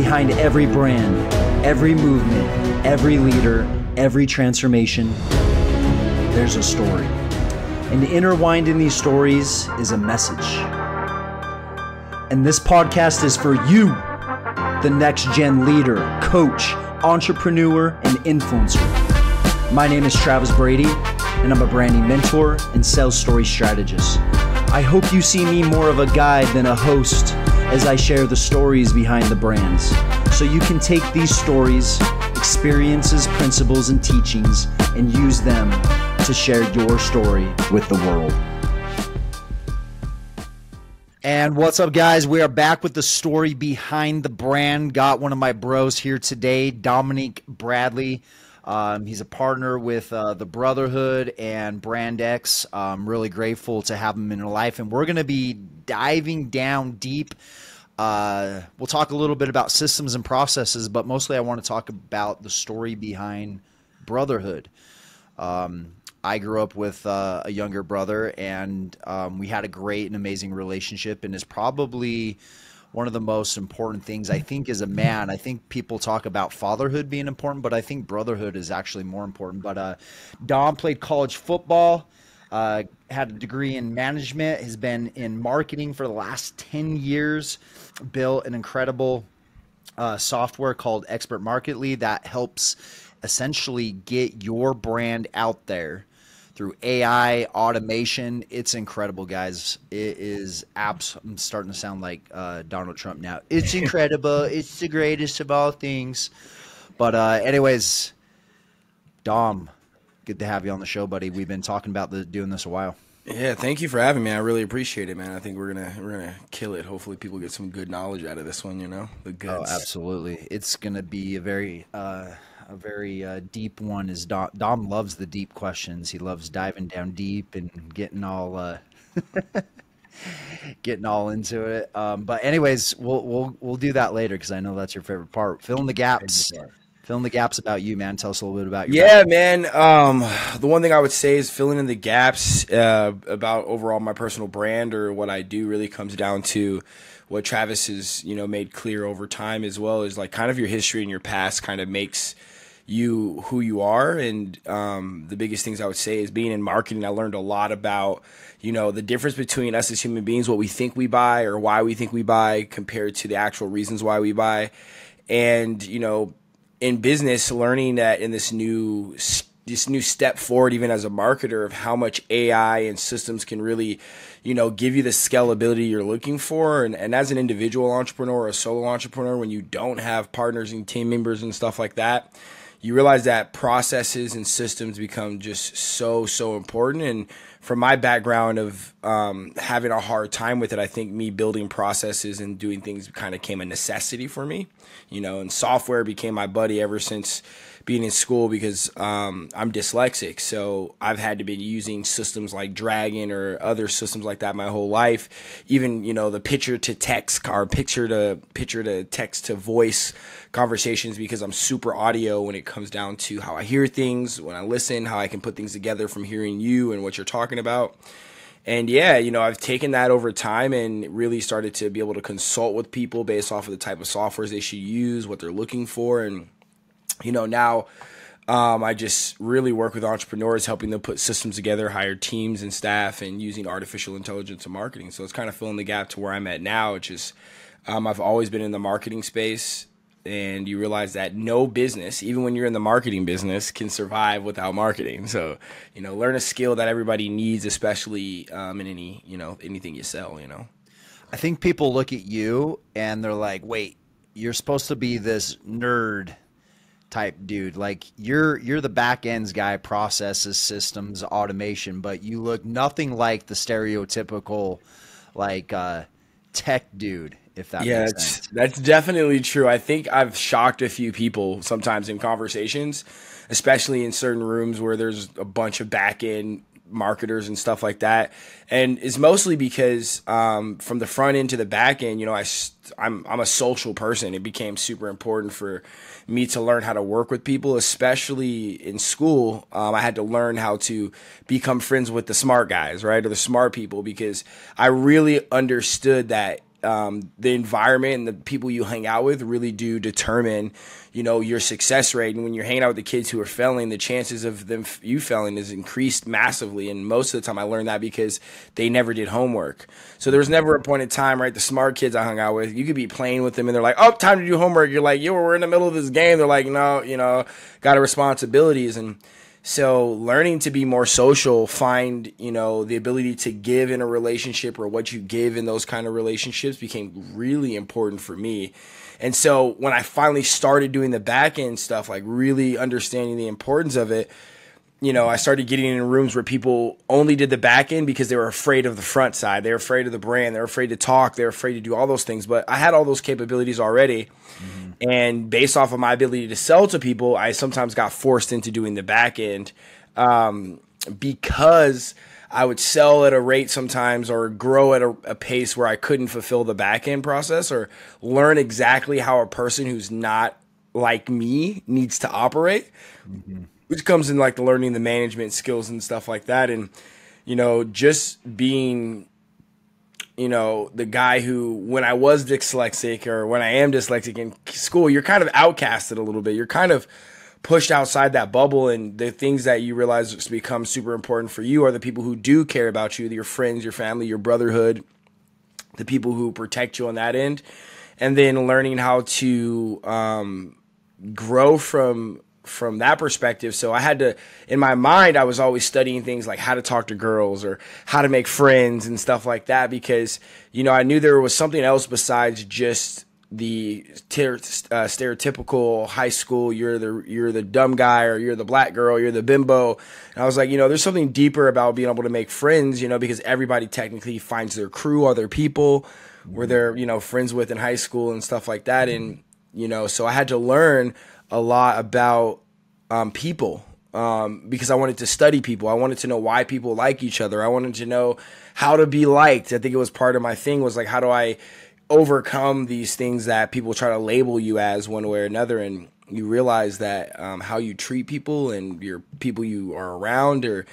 Behind every brand, every movement, every leader, every transformation, there's a story. And intertwined in these stories is a message. And this podcast is for you, the next gen leader, coach, entrepreneur, and influencer. My name is Travis Brady, and I'm a branding mentor and sales story strategist. I hope you see me more of a guide than a host as I share the stories behind the brands, so you can take these stories, experiences, principles, and teachings and use them to share your story with the world. And what's up, guys? We are back with the story behind the brand. Got one of my bros here today, Dominique Bradley. He's a partner with the Brotherhood and Brand X. I'm really grateful to have him in our life, and we're going to be diving down deep. We'll talk a little bit about systems and processes, but mostly I want to talk about the story behind Brotherhood. I grew up with a younger brother, and we had a great and amazing relationship, and is probably one of the most important things, I think, as a man. I think people talk about fatherhood being important, but I think brotherhood is actually more important. But Dom played college football, had a degree in management, has been in marketing for the last 10 years, built an incredible software called Expert Marketly that helps essentially get your brand out there through AI, automation. It's incredible, guys. It is I'm starting to sound like Donald Trump now. It's incredible. It's the greatest of all things. But anyways, Dom, good to have you on the show, buddy. We've been talking about doing this a while. Yeah, thank you for having me. I really appreciate it, man. I think we're gonna kill it. Hopefully, people get some good knowledge out of this one. You know, the goods. Oh, absolutely. It's gonna be a very deep one. Is Dom loves the deep questions. He loves diving down deep and getting all getting all into it. But anyways, we'll do that later because I know that's your favorite part. Fill in the gaps. Fill in the gaps about you, man. Tell us a little bit about you. Yeah, man. The one thing I would say is filling in the gaps about overall my personal brand or what I do really comes down to what Travis has, made clear over time, as well as like kind of your history and your past kind of makes you who you are. And the biggest things I would say is being in marketing, I learned a lot about, the difference between us as human beings, what we think we buy or why we think we buy compared to the actual reasons why we buy. And, in business, learning that in this new step forward, even as a marketer, of how much AI and systems can really, give you the scalability you're looking for. And as an individual entrepreneur or a solo entrepreneur, when you don't have partners and team members and stuff like that, you realize that processes and systems become just so important. And from my background of having a hard time with it, I think me building processes and doing things kind of came a necessity for me, and software became my buddy ever since being in school because I'm dyslexic. So I've had to be using systems like Dragon or other systems like that my whole life. Even, the picture to text or picture to text to voice conversations, because I'm super audio when it comes down to how I hear things, when I listen, how I can put things together from hearing you and what you're talking about. And yeah, I've taken that over time and really started to be able to consult with people based off of the type of softwares they should use, what they're looking for. And, now I just really work with entrepreneurs, helping them put systems together, hire teams and staff, and using artificial intelligence and marketing. So it's kind of filling the gap to where I'm at now, which is I've always been in the marketing space. And you realize that no business, even when you're in the marketing business, can survive without marketing. So, learn a skill that everybody needs, especially in any, anything you sell, I think people look at you and they're like, wait, you're supposed to be this nerd type dude. Like you're the back ends guy, processes, systems, automation, but you look nothing like the stereotypical like tech dude. If that makes sense. That's definitely true. I think I've shocked a few people sometimes in conversations, especially in certain rooms where there's a bunch of back end marketers and stuff like that. And it's mostly because from the front end to the back end, I'm a social person. It became super important for me to learn how to work with people, especially in school. I had to learn how to become friends with the smart guys, right? Or the smart people, because I really understood that the environment and the people you hang out with really do determine, your success rate. And when you're hanging out with the kids who are failing, the chances of you failing is increased massively. And most of the time I learned that because they never did homework. So there was never a point in time, right? The smart kids I hung out with, you could be playing with them and they're like, oh, time to do homework. You're like, yo, we're in the middle of this game. They're like, no, got responsibilities. And so learning to be more social, find, the ability to give in a relationship or what you give in those kind of relationships became really important for me. And so when I finally started doing the back end stuff, like really understanding the importance of it, I started getting in rooms where people only did the back end because they were afraid of the front side. They were afraid of the brand. They were afraid to talk. They were afraid to do all those things. But I had all those capabilities already. Mm-hmm. And based off of my ability to sell to people, I sometimes got forced into doing the back end because I would sell at a rate sometimes or grow at a pace where I couldn't fulfill the back end process or learn exactly how a person who's not like me needs to operate. Mm-hmm. Which comes in like the learning the management skills and stuff like that. And, just being, the guy who, when I was dyslexic or when I am dyslexic in school, you're kind of outcasted a little bit. You're kind of pushed outside that bubble. And the things that you realize become super important for you are the people who do care about you, your friends, your family, your brotherhood, the people who protect you on that end. And then learning how to grow from that perspective. So I had to, in my mind, I was always studying things like how to talk to girls or how to make friends and stuff like that because, I knew there was something else besides just the stereotypical high school, you're the dumb guy or you're the black girl, you're the bimbo. And I was like, there's something deeper about being able to make friends, because everybody technically finds their crew, other people where they're, friends with in high school and stuff like that. And, so I had to learn a lot about people because I wanted to study people. I wanted to know why people like each other. I wanted to know how to be liked. I think it was part of my thing was like, how do I overcome these things that people try to label you as one way or another? And you realize that how you treat people and your people you are around, or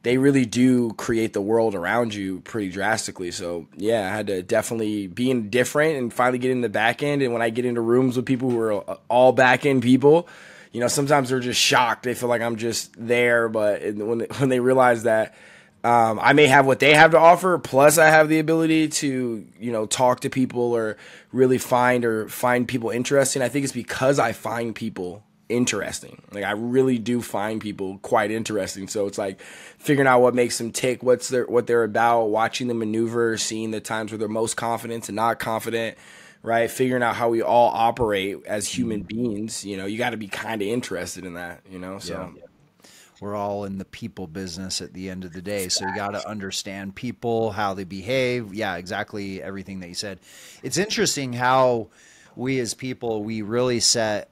they really do create the world around you pretty drastically. So yeah, I had to definitely be different and finally get in the back end. And when I get into rooms with people who are all back end people, sometimes they're just shocked. They feel like I'm just there. But when they realize that I may have what they have to offer, plus I have the ability to, talk to people or really find people interesting. I think it's because I find people interesting. Like I really do find people quite interesting. So it's like figuring out what makes them tick, what they're about, watching them maneuver, seeing the times where they're most confident and not confident, right? Figuring out how we all operate as human beings. You got to be kind of interested in that, so. Yeah. We're all in the people business at the end of the day. So you got to understand people, how they behave. Yeah, exactly. Everything that you said. It's interesting how we as people, we really set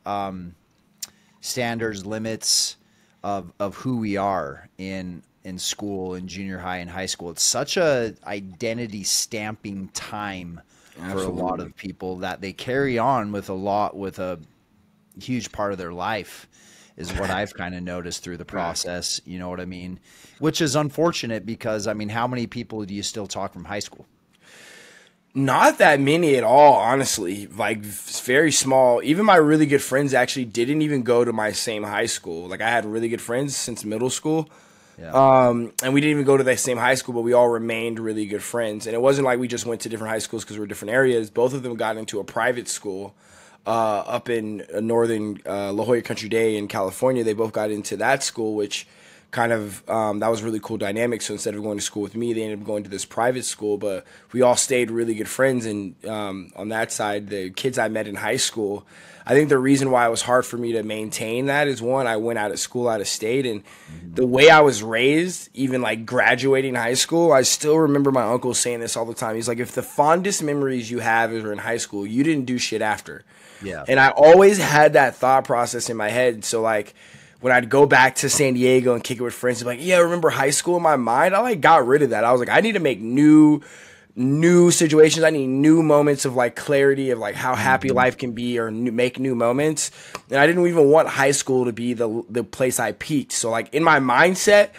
standards, limits of who we are in school, in junior high and high school. It's such a identity stamping time for a lot of people that they carry on with a huge part of their life. Is what I've kind of noticed through the process. You know what I mean? Which is unfortunate because, how many people do you still talk from high school? Not that many at all, honestly. Like, very small. Even my really good friends actually didn't even go to my same high school. Like, I had really good friends since middle school. Yeah. And we didn't even go to that same high school, but we all remained really good friends. And it wasn't like we just went to different high schools because we were different areas. Both of them got into a private school up in northern La Jolla Country Day in California. They both got into that school, which kind of that was a really cool dynamic. So instead of going to school with me, they ended up going to this private school. But we all stayed really good friends. And on that side, the kids I met in high school, I think the reason why it was hard for me to maintain that is, one, I went out of school out of state. And the way I was raised, even like graduating high school, I still remember my uncle saying this all the time. He's like, if the fondest memories you have are in high school, you didn't do shit after. Yeah. And I always had that thought process in my head. So like when I'd go back to San Diego and kick it with friends, I'm like, yeah, remember high school in my mind? I like got rid of that. I was like, I need to make new situations. I need new moments of like clarity of like how happy life can be, or make new moments. And I didn't even want high school to be the place I peaked. So like in my mindset,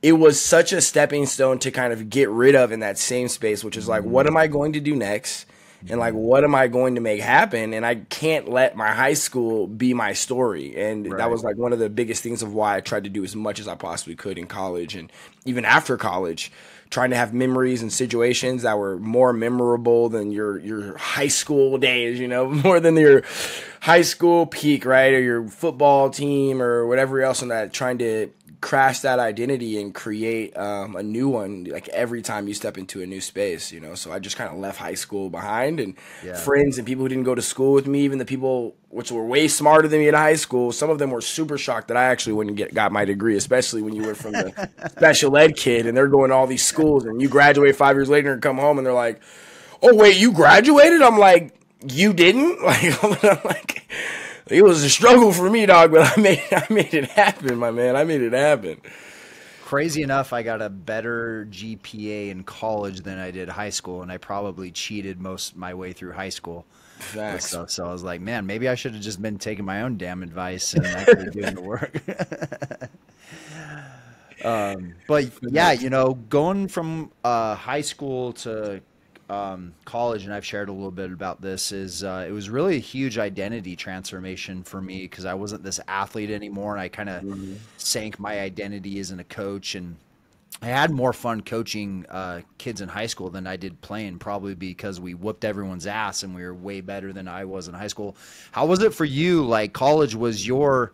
it was such a stepping stone to kind of get rid of in that same space, which is like, what am I going to do next? and like, what am I going to make happen? And I can't let my high school be my story. And that was like one of the biggest things of why I tried to do as much as I possibly could in college and even after college, trying to have memories and situations that were more memorable than your high school days, you know, more than your high school peak, right? Or your football team or whatever else, and that trying to crash that identity and create a new one like every time you step into a new space, you know. So I just kind of left high school behind, and friends and people who didn't go to school with me, even the people which were way smarter than me in high school, some of them were super shocked that I actually wouldn't got my degree, especially when you were from the special ed kid and they're going to all these schools and you graduate 5 years later and come home and they're like, oh wait, you graduated? I'm like, you didn't? Like, I'm like, it was a struggle for me, dog, but I made it happen, my man. I made it happen. Crazy enough, I got a better GPA in college than I did high school, and I probably cheated most my way through high school. Facts. So I was like, man, maybe I should have just been taking my own damn advice and actually doing the work. But yeah, you know, going from high school to college, and I've shared a little bit about this, is it was really a huge identity transformation for me because I wasn't this athlete anymore, and I kind of sank my identity as a coach, and I had more fun coaching kids in high school than I did playing, probably because we whooped everyone's ass and we were way better than I was in high school. How was it for you? Like, college was your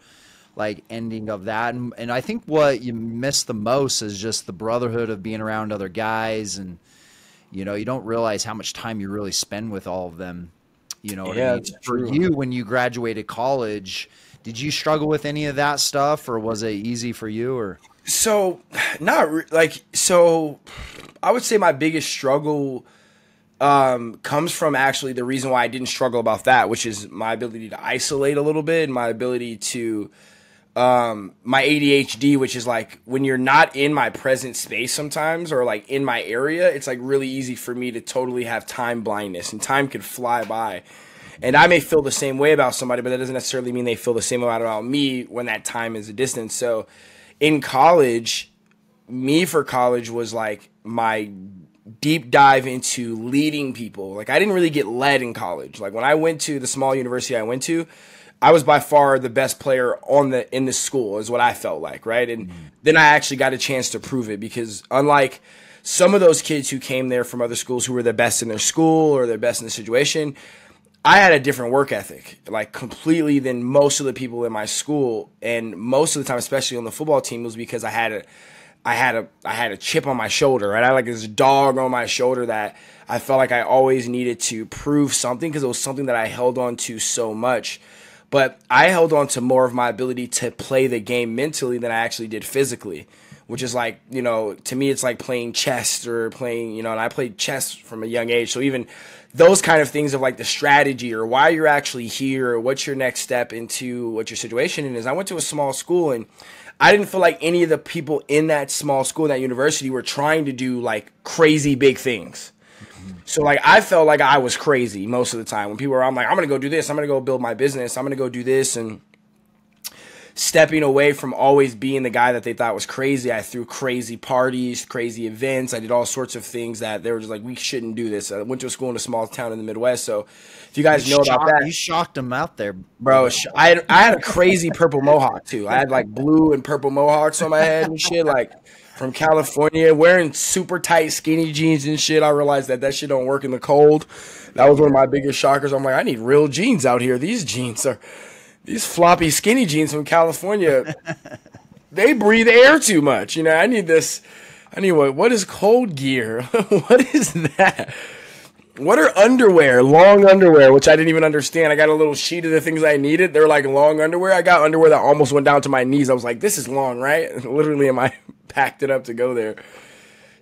like ending of that, and I think what you miss the most is just the brotherhood of being around other guys, and you know, you don't realize how much time you really spend with all of them. You know what I mean? For you, when you graduated college, did you struggle with any of that stuff, or was it easy for you? Or so, so I would say my biggest struggle comes from actually the reason why I didn't struggle about that, which is my ability to isolate a little bit, and my ability to my ADHD, which is like when you're not in my present space sometimes, or like in my area, it's like really easy for me to totally have time blindness, and time could fly by. And I may feel the same way about somebody, but that doesn't necessarily mean they feel the same way about me when that time is a distance. So in college, for college was like my deep dive into leading people. Like, I didn't really get led in college. Like, when I went to the small university I went to, I was by far the best player in the school, is what I felt like, right? And then I actually got a chance to prove it, because unlike some of those kids who came there from other schools who were the best in their school or the best in the situation, I had a different work ethic, like completely, than most of the people in my school. And most of the time, especially on the football team, was because I had a chip on my shoulder, right? I had like this dog on my shoulder that I felt like I always needed to prove something, because it was something that I held on to so much. But I held on to more of my ability to play the game mentally than I actually did physically, which is like, you know, to me, it's like playing chess or playing, you know, and I played chess from a young age. So even those kind of things of like the strategy or why you're actually here or what's your next step into what your situation is. I went to a small school, and I didn't feel like any of the people in that small school, that university, were trying to do like crazy big things. So like, I felt like I was crazy most of the time when people were, I'm like, I'm going to go do this. I'm going to go build my business. I'm going to go do this. And stepping away from always being the guy that they thought was crazy. I threw crazy parties, crazy events. I did all sorts of things that they were just like, we shouldn't do this. I went to a school in a small town in the Midwest. So if you guys know about that. You shocked them out there. Bro, I had a crazy purple mohawk too. I had like blue and purple mohawks on my head and shit, like from California, wearing super tight skinny jeans and shit. I realized that shit don't work in the cold. That was one of my biggest shockers. I'm like, I need real jeans out here. These floppy skinny jeans from California, they breathe air too much. You know, I need what is cold gear? What is that? What are underwear? Long underwear, which I didn't even understand. I got a little sheet of the things I needed. They're like long underwear. I got underwear that almost went down to my knees. I was like, this is long, right? And literally, I packed it up to go there.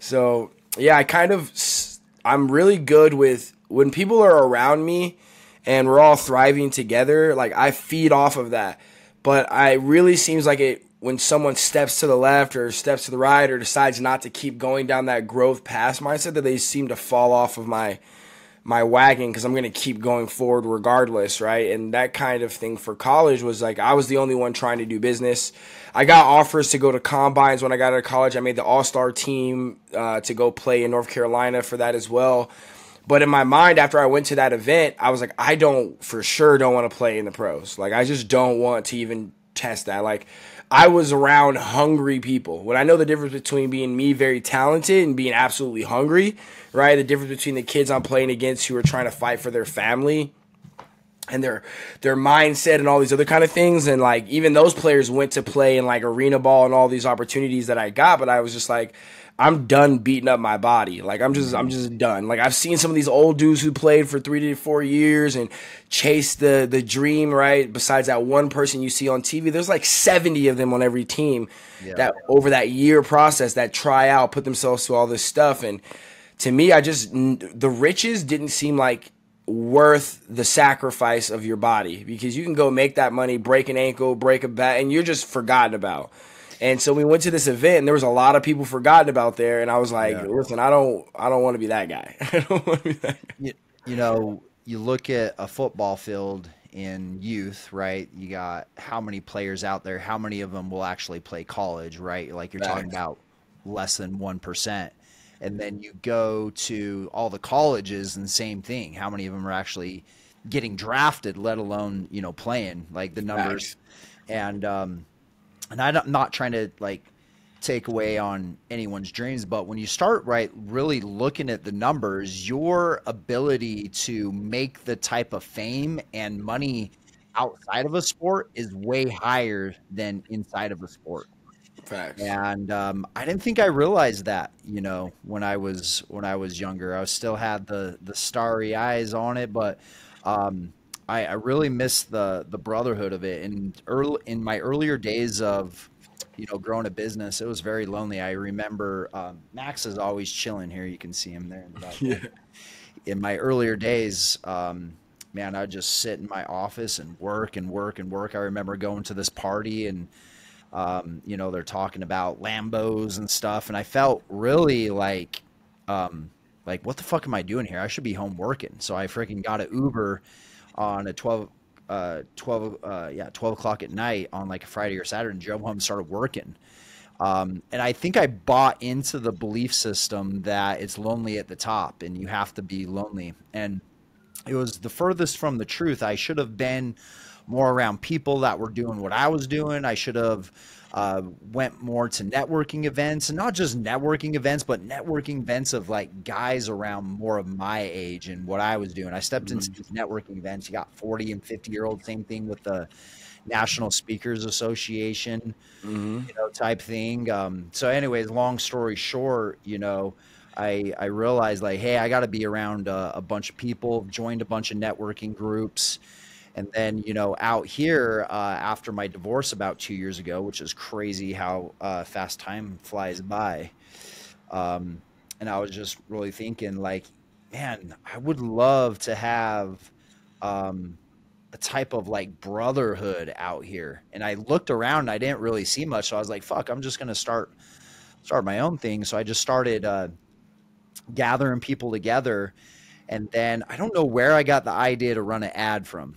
So, yeah, I'm really good with when people are around me and we're all thriving together. Like, I feed off of that. But I really seems like it when someone steps to the left or steps to the right or decides not to keep going down that growth path mindset, that they seem to fall off of my wagon, because I'm going to keep going forward regardless, right? And that kind of thing for college was like, I was the only one trying to do business. I got offers to go to combines when I got out of college. I made the all-star team to go play in North Carolina for that as well. But in my mind, after I went to that event, I was like, I for sure don't want to play in the pros. Like, I just don't want to even test that. Like, I was around hungry people. When I know the difference between being me very talented and being absolutely hungry, right? The difference between the kids I'm playing against who are trying to fight for their family and their mindset and all these other kind of things. And like, even those players went to play in like arena ball and all these opportunities that I got, but I was just like, I'm done beating up my body. Like, I'm just done. Like, I've seen some of these old dudes who played for 3 to 4 years and chased the dream, right? Besides that one person you see on TV, there's like 70 of them on every team that over that year process, that try out, put themselves through all this stuff. And to me, the riches didn't seem like worth the sacrifice of your body, because you can go make that money, break an ankle, break a back, and you're just forgotten about. And so we went to this event, and there was a lot of people forgotten about there. And I was like, listen, I don't want to be that guy. I don't want to be that guy. You know, you look at a football field in youth, right? You got how many players out there, how many of them will actually play college, right? Like, you're talking about less than 1%. And then you go to all the colleges and same thing. How many of them are actually getting drafted, let alone, you know, playing, like the numbers. And I'm not trying to like take away on anyone's dreams, but when you start really looking at the numbers, your ability to make the type of fame and money outside of a sport is way higher than inside of a sport. Facts. And I didn't think I realized that, you know, when I was younger. I still had the starry eyes on it, but I really missed the brotherhood of it. And in my earlier days of, you know, growing a business, it was very lonely. I remember Max is always chilling here. You can see him there in the back. In my earlier days, man, I'd just sit in my office and work and work and work. I remember going to this party and you know, they're talking about Lambos and stuff, and I felt really like what the fuck am I doing here? I should be home working. So I freaking got an Uber on a 12 o'clock at night on like a Friday or Saturday, and drove home and started working. And I think I bought into the belief system that it's lonely at the top and you have to be lonely. And it was the furthest from the truth. I should have been more around people that were doing what I was doing. I should have went more to networking events, and not just networking events, but networking events of like guys around more of my age and what I was doing. I stepped into these networking events. You got 40 and 50-year-old, same thing with the National Speakers Association, you know, type thing. So anyways, long story short, you know, I realized like, hey, I got to be around a bunch of people, joined a bunch of networking groups. And then, you know, out here after my divorce about 2 years ago, which is crazy how fast time flies by. And I was just really thinking like, man, I would love to have a type of like brotherhood out here. And I looked around and I didn't really see much. So I was like, fuck, I'm just going to start my own thing. So I just started gathering people together. And then I don't know where I got the idea to run an ad from.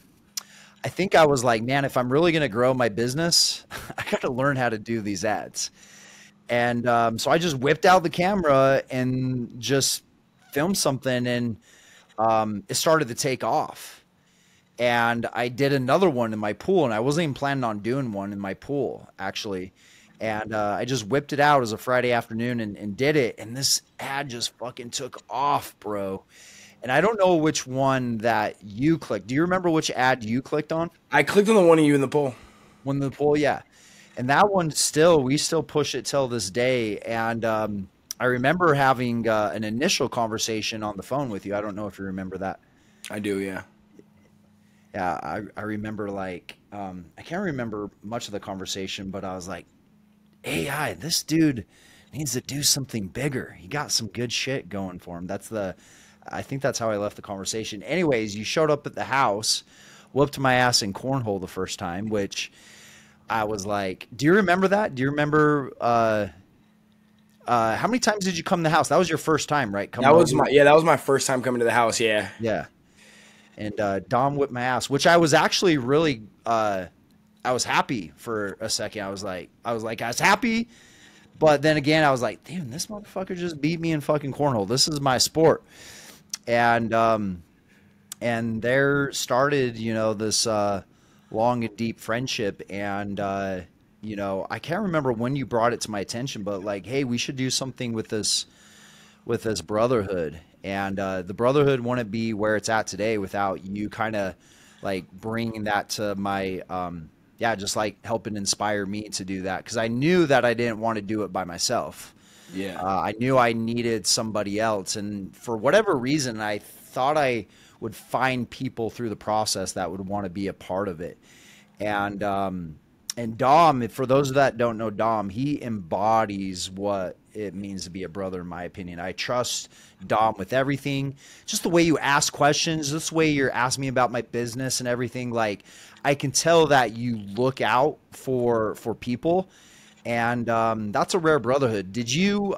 I think I was like, man, if I'm really going to grow my business, I got to learn how to do these ads. And so I just whipped out the camera and just filmed something, and it started to take off. And I did another one in my pool, and I wasn't even planning on doing one in my pool, actually. And I just whipped it out as a Friday afternoon and did it. And this ad just fucking took off, bro. And I don't know which one that you clicked. Do you remember which ad you clicked on? I clicked on the one of you in the pool. One in the pool, yeah. And that one we still push it till this day. And I remember having an initial conversation on the phone with you. I don't know if you remember that. I do, yeah. Yeah, I remember like, I can't remember much of the conversation, but I was like, AI, this dude needs to do something bigger. He got some good shit going for him. I think that's how I left the conversation. Anyways, you showed up at the house, whooped my ass in cornhole the first time, which I was like, do you remember that? Do you remember how many times did you come to the house? That was your first time, right? That was my first time coming to the house, yeah. Yeah. And Dom whipped my ass, which I was actually really I was happy for a second. I was happy, but then again I was like, damn, this motherfucker just beat me in fucking cornhole. This is my sport. and there started, this long and deep friendship. And I can't remember when you brought it to my attention, but like, hey, we should do something with this brotherhood. And the brotherhood wouldn't be where it's at today without you kind of like bringing that to my just like helping inspire me to do that, because I knew that I didn't want to do it by myself. Yeah. I knew I needed somebody else, and for whatever reason, I thought I would find people through the process that would want to be a part of it. And Dom, for those that don't know Dom, he embodies what it means to be a brother, in my opinion. I trust Dom with everything. Just the way you ask questions, just the way you're asking me about my business and everything. Like, I can tell that you look out for people, and that's a rare brotherhood. Did you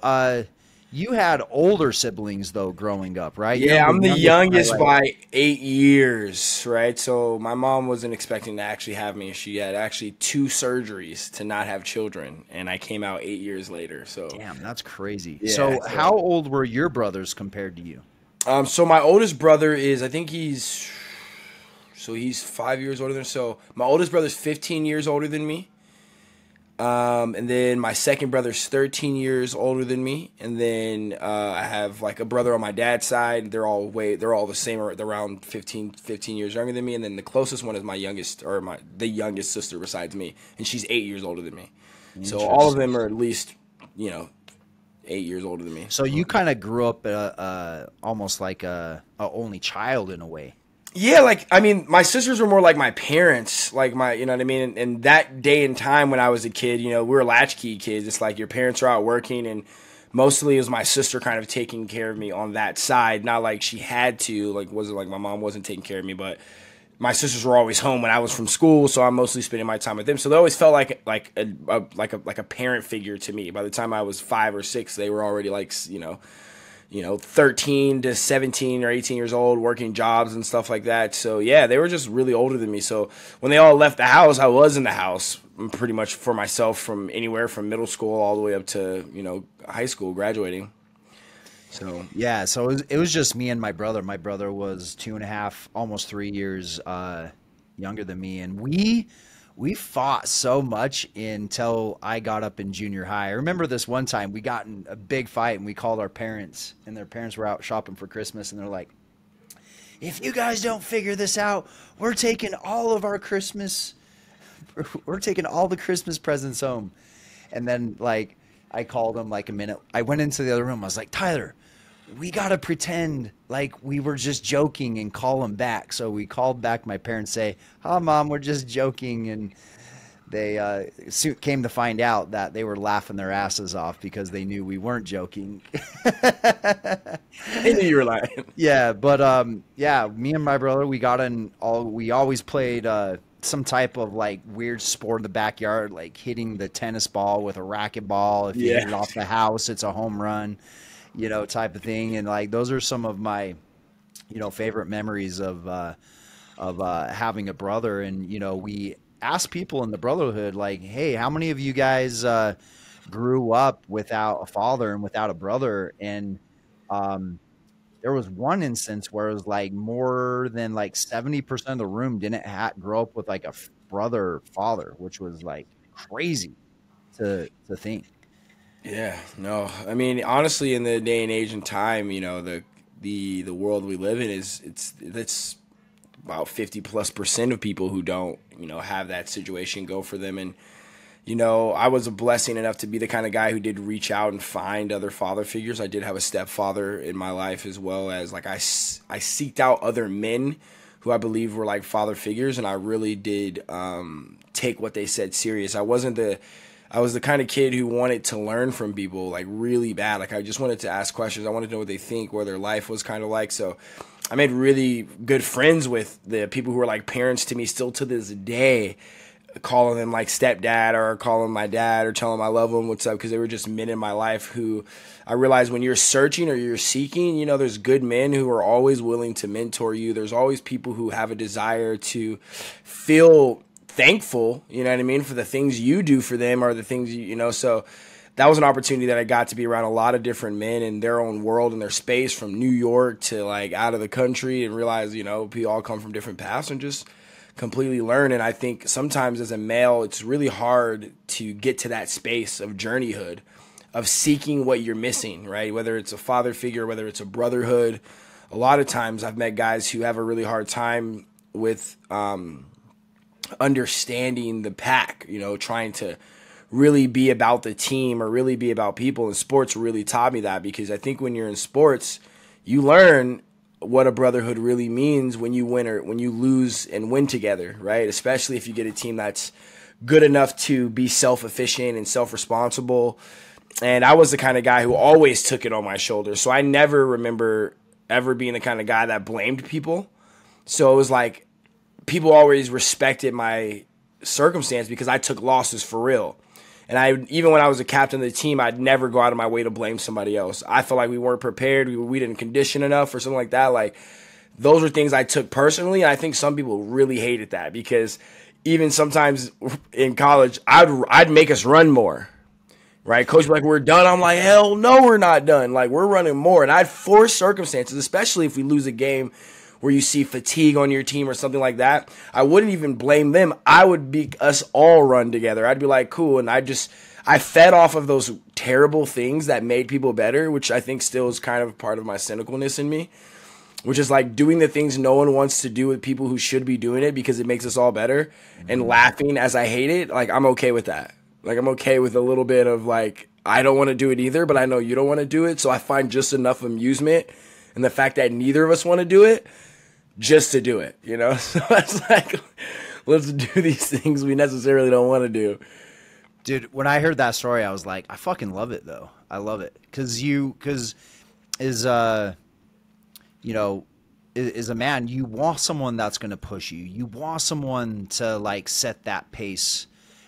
you had older siblings though growing up, right? Yeah, I'm the youngest by, by 8 years, right? So my mom wasn't expecting to actually have me. She had actually 2 surgeries to not have children, and I came out 8 years later. So damn, that's crazy. Yeah, So how old were your brothers compared to you? so my oldest brother is, I think he's 5 years older than. So my oldest brother's 15 years older than me. And then my second brother's 13 years older than me. And then I have like a brother on my dad's side. They're all the same, or around 15 years younger than me. And then the closest one is the youngest sister besides me, and she's 8 years older than me. So all of them are at least 8 years older than me. So you kind of grew up almost like a only child in a way. Yeah, like, I mean, my sisters were more like my parents, like you know what I mean? And that day and time when I was a kid, we were latchkey kids. It's like your parents are out working, and mostly it was my sister kind of taking care of me on that side. Not like she had to, like, wasn't like my mom wasn't taking care of me, but my sisters were always home when I was from school, so I'm mostly spending my time with them. So they always felt like a parent figure to me. By the time I was 5 or 6, they were already like, 13 to 17 or 18 years old, working jobs and stuff like that. So yeah, they were just really older than me. So when they all left the house, I was in the house pretty much for myself, from anywhere from middle school all the way up to, high school, graduating. So yeah, so it was just me and my brother. My brother was 2.5, almost 3 years younger than me, and we fought so much until I got up in junior high. I remember this one time we got in a big fight, and we called our parents, and their parents were out shopping for Christmas, and they're like, "If you guys don't figure this out, we're taking all the Christmas presents home." And then like I called them like a minute. I went into the other room. I was like, "Tyler, we got to pretend like we were just joking and call them back." So we called back my parents, say, "Hi, Mom, we're just joking." And they soon came to find out that they were laughing their asses off because they knew we weren't joking. They knew you were lying. Yeah, but me and my brother, we always played some type of like weird sport in the backyard, like hitting the tennis ball with a racquetball. If you hit it off the house, it's a home run. Type of thing. And like, those are some of my, favorite memories of having a brother. And, we asked people in the brotherhood, like, hey, how many of you guys grew up without a father and without a brother? And there was one instance where it was like more than like 70% of the room didn't grow up with like a brother father, which was like crazy to think. Yeah, no. I mean, honestly, in the day and age and time, the world we live in it's about 50+% of people who don't, have that situation go for them. And, I was a blessing enough to be the kind of guy who did reach out and find other father figures. I did have a stepfather in my life, as well as like I seeked out other men who I believe were like father figures, and I really did take what they said serious. I was the kind of kid who wanted to learn from people like really bad. Like, I just wanted to ask questions. I wanted to know what they think, what their life was kind of like. So I made really good friends with the people who are like parents to me still to this day, calling them like stepdad, or calling my dad, or telling them I love them, what's up, because they were just men in my life who I realized when you're searching or you're seeking, there's good men who are always willing to mentor you. There's always people who have a desire to feel thankful, for the things you do for them, or the things so that was an opportunity that I got to be around a lot of different men in their own world and their space, from New York to like out of the country, and realize, you know, we all come from different paths and just completely learn. And I think sometimes as a male, it's really hard to get to that space of journeyhood, of seeking what you're missing, right? Whether it's a father figure, whether it's a brotherhood. A lot of times I've met guys who have a really hard time with understanding the pack, you know, trying to really be about the team or really be about people. And sports really taught me that, because I think when you're in sports, you learn what a brotherhood really means when you win or when you lose and win together, right? Especially if you get a team that's good enough to be self-efficient and self-responsible. And I was the kind of guy who always took it on my shoulders. So I never remember ever being the kind of guy that blamed people. So it was like people always respected my circumstance because I took losses for real. And even when I was a captain of the team, I'd never go out of my way to blame somebody else. I felt like we weren't prepared, we didn't condition enough or something like that. Like, those were things I took personally. And I think some people really hated that, because even sometimes in college, I'd make us run more, right? Coach would be like, we're done. I'm like, hell no, we're not done. Like, we're running more. And I'd force circumstances, especially if we lose a game where you see fatigue on your team or something like that. I wouldn't even blame them. I would be us all run together. I'd be like, cool. And I fed off of those terrible things that made people better, which I think still is kind of part of my cynicalness in me, which is like doing the things no one wants to do with people who should be doing it because it makes us all better, and laughing as I hate it. Like, I'm okay with that. Like, I'm okay with a little bit of like, I don't want to do it either, but I know you don't want to do it. So I find just enough amusement in the fact that neither of us want to do it, just to do it, you know? So it's like, let's do these things we necessarily don't want to do. Dude, when I heard that story, I was like, I fucking love it though. I love it. Cause you know, as a man, you want someone that's going to push you. You want someone to like set that pace,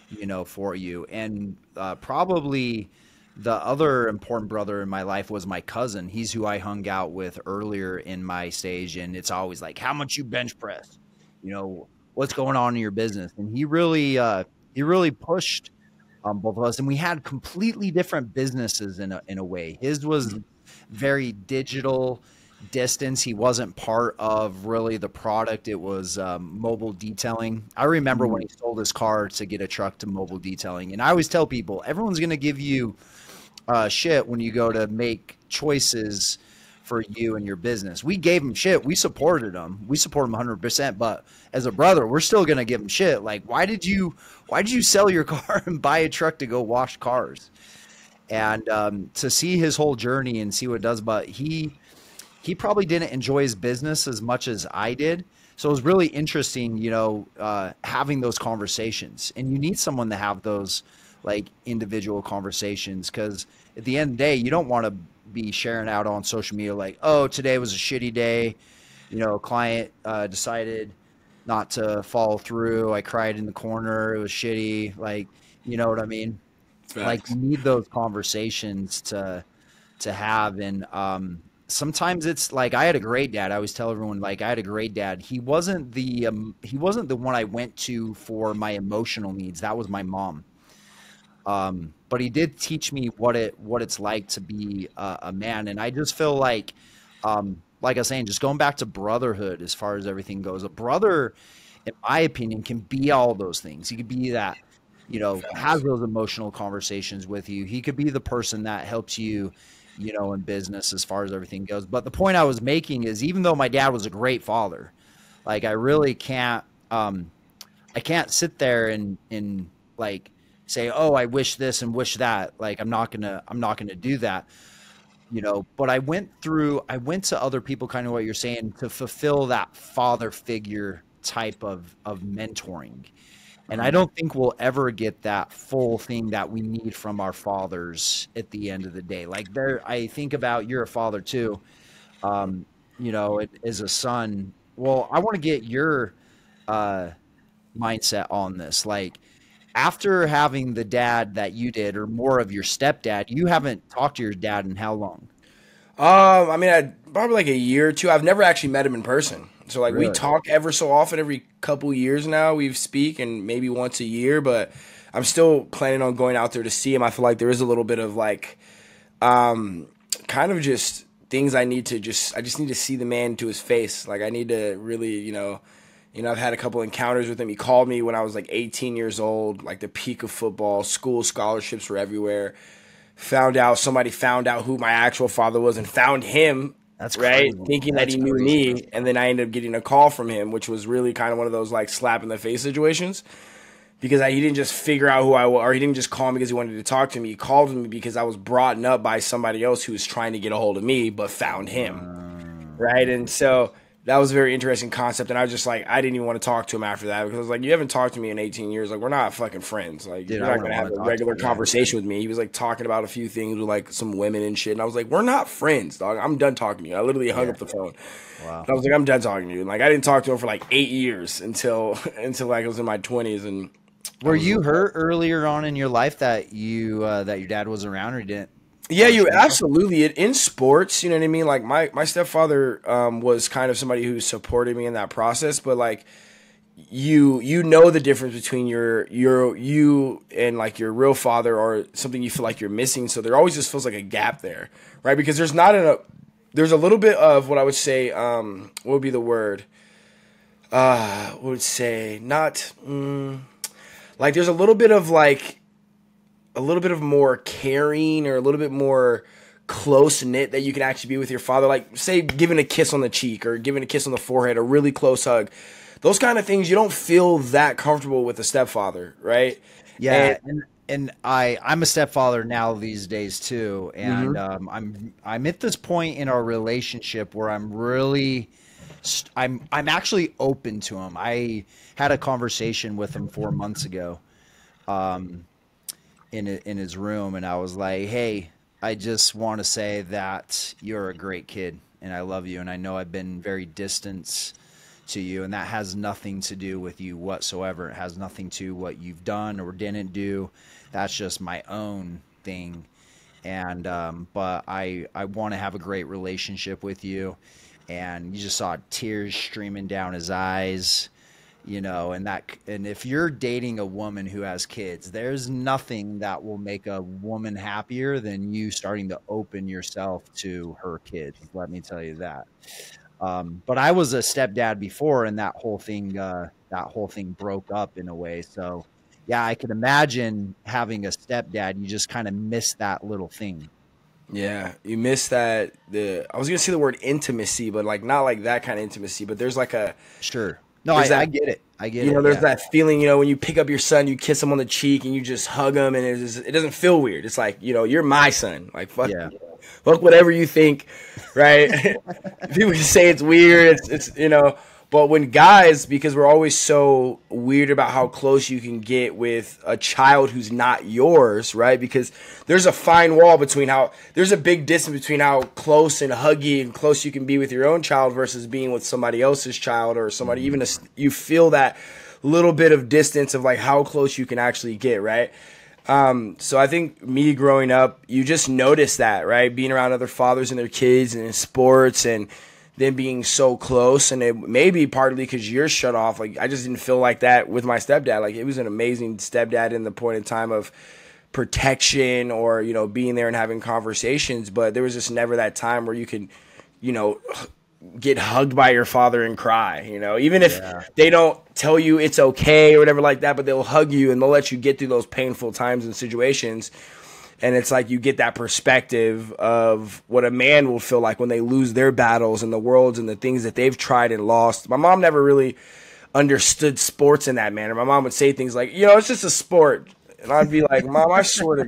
you know, for you. And probably the other important brother in my life was my cousin. He's who I hung out with earlier in my stage. And it's always like, how much you bench press, you know, what's going on in your business. And he really pushed both of us. And we had completely different businesses in a way. His was very digital distance. He wasn't part of really the product. It was mobile detailing. I remember when he sold his car to get a truck to mobile detailing. And I always tell people, everyone's going to give you shit when you go to make choices for you and your business. We gave him shit. We supported him. We support him 100%. But as a brother, we're still going to give him shit. Like, why did you sell your car and buy a truck to go wash cars? And to see his whole journey and see what it does, but he probably didn't enjoy his business as much as I did. So it was really interesting, you know, having those conversations. And you need someone to have those like individual conversations, because at the end of the day, you don't want to be sharing out on social media like, oh, today was a shitty day. You know, a client decided not to follow through. I cried in the corner. It was shitty. Like, you know what I mean? Facts. Like, you need those conversations to have. And sometimes it's like, I had a great dad. I always tell everyone, like, I had a great dad. He wasn't the one I went to for my emotional needs. That was my mom. But he did teach me what it's like to be a man. And I just feel like I was saying, just going back to brotherhood, as far as everything goes, a brother, in my opinion, can be all those things. He could be that, you know, has those emotional conversations with you. He could be the person that helps you, you know, in business as far as everything goes. But the point I was making is, even though my dad was a great father, like, I really can't, I can't sit there and like say, oh, I wish this and wish that. Like, I'm not gonna do that, you know. But I went to other people, kind of what you're saying, to fulfill that father figure type of mentoring. And I don't think we'll ever get that full thing that we need from our fathers at the end of the day. Like, I think about, you're a father too, you know, as a son. Well, I want to get your mindset on this. Like, after having the dad that you did, or more of your stepdad, you haven't talked to your dad in how long? I mean, probably like a year or two. I've never actually met him in person. So like, Really? we talk ever so often, every couple years now we speak, and maybe once a year, but I'm still planning on going out there to see him. I feel like there is a little bit of like, kind of just things I just need to see the man to his face. Like I need to really, I've had a couple encounters with him. He called me when I was like 18 years old, like the peak of football. School scholarships were everywhere. Somebody found out who my actual father was and found him. That's right. Crazy. Thinking That's that he knew crazy. me. And then I ended up getting a call from him, which was really kind of one of those like slap in the face situations. Because he didn't just figure out who I was, or he didn't just call me because he wanted to talk to me. He called me because I was brought up by somebody else who was trying to get a hold of me, but found him. Right. And so that was a very interesting concept. And I was just like, I didn't even want to talk to him after that because I was like, you haven't talked to me in 18 years. Like, we're not fucking friends. Like, Dude, you're not going to have a regular conversation with me. He was like talking about a few things with like some women and shit. And I was like, we're not friends, dog. I'm done talking to you. I literally hung up the phone. Wow. And I was like, I'm done talking to you. And like, I didn't talk to him for like 8 years until like I was in my 20s. And were you hurt earlier on in your life that that your dad was around, or you didn't? Yeah, you absolutely. In sports, you know what I mean? Like my stepfather was kind of somebody who supported me in that process, but like you know the difference between you and like your real father or something you feel like you're missing. So there always just feels like a gap there, right? Because there's a little bit of what I would say, what would be the word? What would say not like there's a little bit of like a little bit of more caring or a little bit more close knit that you can actually be with your father. Like say giving a kiss on the cheek or giving a kiss on the forehead, a really close hug. Those kind of things you don't feel that comfortable with a stepfather, right? Yeah, and I'm a stepfather now these days too, and I'm at this point in our relationship where I'm actually open to him. I had a conversation with him 4 months ago, in his room, and I was like, hey, I just want to say that you're a great kid and I love you, and I know I've been very distant to you, and that has nothing to do with you whatsoever. It has nothing to what you've done or didn't do. That's just my own thing. And but I want to have a great relationship with you. And you just saw tears streaming down his eyes. And if you're dating a woman who has kids, there's nothing that will make a woman happier than you starting to open yourself to her kids. Let me tell you that. But I was a stepdad before, and that whole thing broke up in a way. So yeah, I can imagine having a stepdad. You just kind of miss that little thing. Yeah, you miss that. I was gonna say the word intimacy, but like not like that kind of intimacy. But there's like a sure. No, I get it. I get it. There's that feeling, when you pick up your son, you kiss him on the cheek and you just hug him, and it doesn't feel weird. It's like, you're my son. Like, fuck, fuck whatever you think, right? People just say it's weird. It's but when guys, because we're always so weird about how close you can get with a child who's not yours, right? Because there's a fine wall there's a big distance between how close and huggy and close you can be with your own child versus being with somebody else's child or somebody, you feel that little bit of distance of like how close you can actually get, right? So I think me growing up, you just notice that, right? Being around other fathers and their kids and in sports and them being so close, and it may be partly because you're shut off. Like I just didn't feel like that with my stepdad. Like it was an amazing stepdad in the point in time of protection or being there and having conversations, but there was just never that time where you could get hugged by your father and cry, even if they don't tell you it's okay or whatever like that, but they'll hug you and they'll let you get through those painful times and situations. And it's like you get that perspective of what a man will feel like when they lose their battles and the worlds and the things that they've tried and lost. My mom never really understood sports in that manner. My mom would say things like, it's just a sport. And I'd be like, Mom, I swear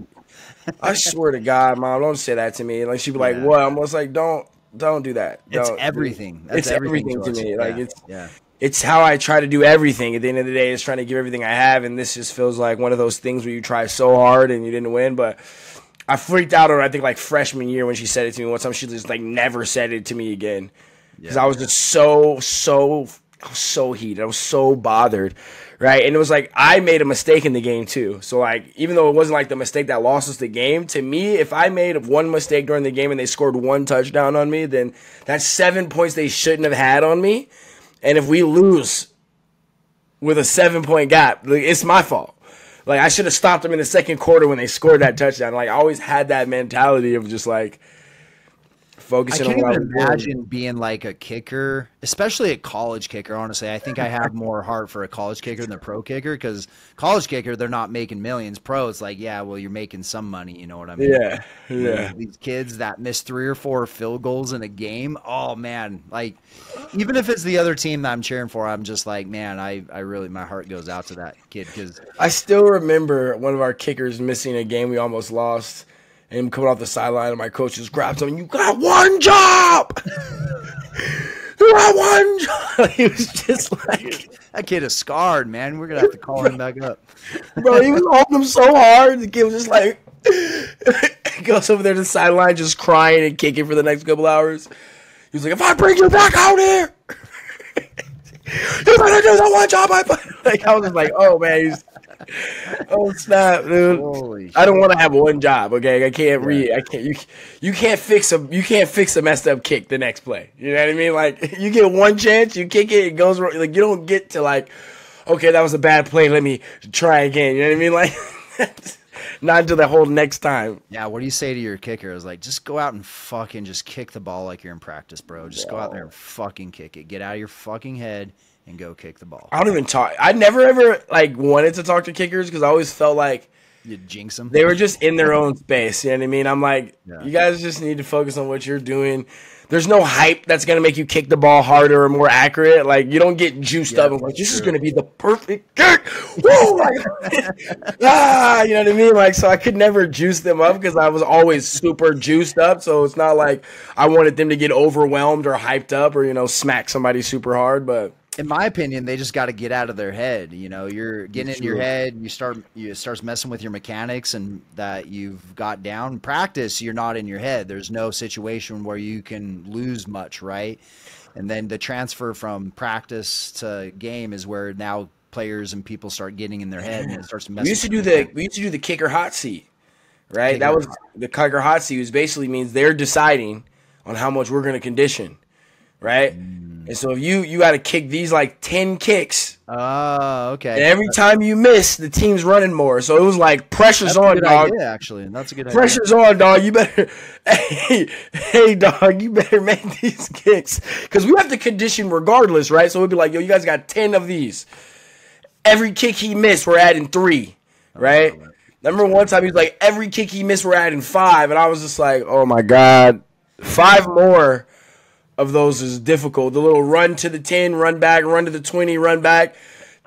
to God, Mom, don't say that to me. And like she'd be like, what? I'm almost like, don't do that. It's everything. It's everything to me. Like it's how I try to do everything. At the end of the day, it's trying to give everything I have, and this just feels like one of those things where you try so hard and you didn't win. But I freaked out on, I think, like freshman year when she said it to me one time. She just like never said it to me again because I was just so heated. I was so bothered, right? And it was like I made a mistake in the game too. So like even though it wasn't like the mistake that lost us the game, to me, if I made one mistake during the game and they scored one touchdown on me, then that's 7 points they shouldn't have had on me. And if we lose with a 7-point gap, it's my fault. Like, I should have stopped them in the second quarter when they scored that touchdown. Like, I always had that mentality of just, like, focusing on what I was even imagine being like a kicker, especially a college kicker. Honestly, I think I have more heart for a college kicker than a pro kicker, because college kicker, they're not making millions. Pro, it's like, yeah, well, you're making some money. You know what I mean? Yeah, yeah. These kids that miss 3 or 4 field goals in a game. Oh man, like even if it's the other team that I'm cheering for, I'm just like, man, I really, my heart goes out to that kid, because I still remember one of our kickers missing a game we almost lost. And him coming off the sideline, and my coach just grabs him. You got one job. You got one job. He was just like, that kid is scarred, man. We're gonna have to call him back up. bro, he was holding him so hard. The kid was just like, he goes over there to the sideline, just crying and kicking for the next couple hours. He was like, if I bring you back out here, you better do the one job I put. Like, I was just like, oh man, oh snap, dude! Holy I don't want to have one job. Okay, I can't. You can't fix a messed up kick the next play. You know what I mean? Like, you get one chance, you kick it, it goes wrong. Like, you don't get to like, okay, that was a bad play. Let me try again. You know what I mean? Like, not until the whole next time. Yeah. What do you say to your kicker? It's like, just go out and fucking just kick the ball like you're in practice, bro. Just go out there and fucking kick it. Get out of your fucking head and go kick the ball. I don't even talk. I never ever like wanted to talk to kickers because I always felt like you jinx them. They were just in their own space. You know what I mean? I'm like, you guys just need to focus on what you're doing. There's no hype that's going to make you kick the ball harder or more accurate. Like, you don't get juiced up and like, this is going to be the perfect kick. Woo! Like, you know what I mean? Like, so I could never juice them up because I was always super juiced up. So it's not like I wanted them to get overwhelmed or hyped up or, you know, smack somebody super hard. But in my opinion, they just got to get out of their head. You know, you're getting in your head. You starts messing with your mechanics and that you've got down. Practice, you're not in your head. There's no situation where you can lose much, right? And then the transfer from practice to game is where now players and people start getting in their head and it starts messing. We used to do the kicker hot seat, right? That was the kicker hot seat, which basically means they're deciding on how much we're going to condition, right? And so if you got to kick these like 10 kicks. Oh, okay. And every time you miss, the team's running more. So it was like, pressure's on, dog. Idea, actually. That's a good idea. Pressure's on, dog. You better, hey, dog, you better make these kicks. Because we have to condition regardless, right? So we'd be like, yo, you guys got 10 of these. Every kick he missed, we're adding 3, right? Oh, remember one time he was like, every kick he missed, we're adding 5. And I was just like, oh, my God. 5 more of those is difficult. The little run to the 10, run back, run to the 20, run back.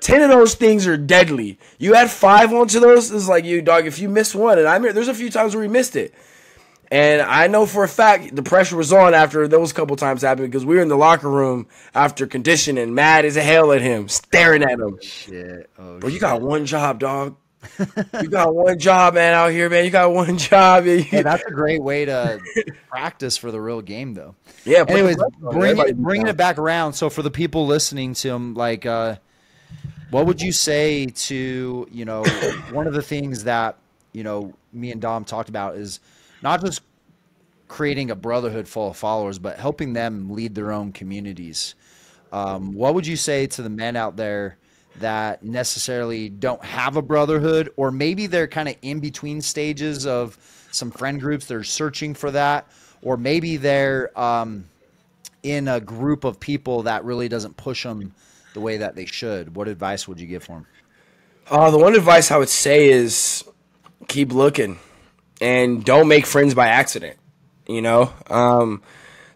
10 of those things are deadly. You add 5 onto those, it's like, you dog, if you miss one, and I mean, there's a few times where we missed it. And I know for a fact the pressure was on after those couple times happened because we were in the locker room after conditioning, mad as hell at him, staring at him. Shit. Oh, bro, you got one job, dog. You got one job, man, out here, man. You got one job. Hey, that's a great way to practice for the real game, though. Yeah. Anyways, bringing it back around. So for the people listening to him, like, what would you say to, you know, one of the things that, you know, me and Dom talked about is not just creating a brotherhood full of followers, but helping them lead their own communities. What would you say to the men out there that necessarily don't have a brotherhood, or maybe they're kind of in between stages of some friend groups, they're searching for that, or maybe they're in a group of people that really doesn't push them the way that they should? What advice would you give for them? The one advice I would say is keep looking and don't make friends by accident. You know,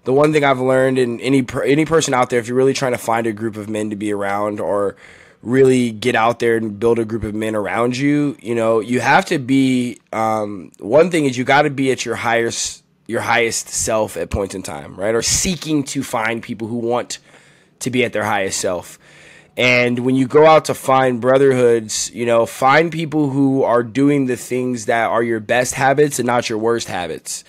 the one thing I've learned in any person out there, if you're really trying to find a group of men to be around or really get out there and build a group of men around you, you know, you have to be, one thing is you got to be at your highest self at points in time, right? Or seeking to find people who want to be at their highest self. And when you go out to find brotherhoods, you know, find people who are doing the things that are your best habits and not your worst habits.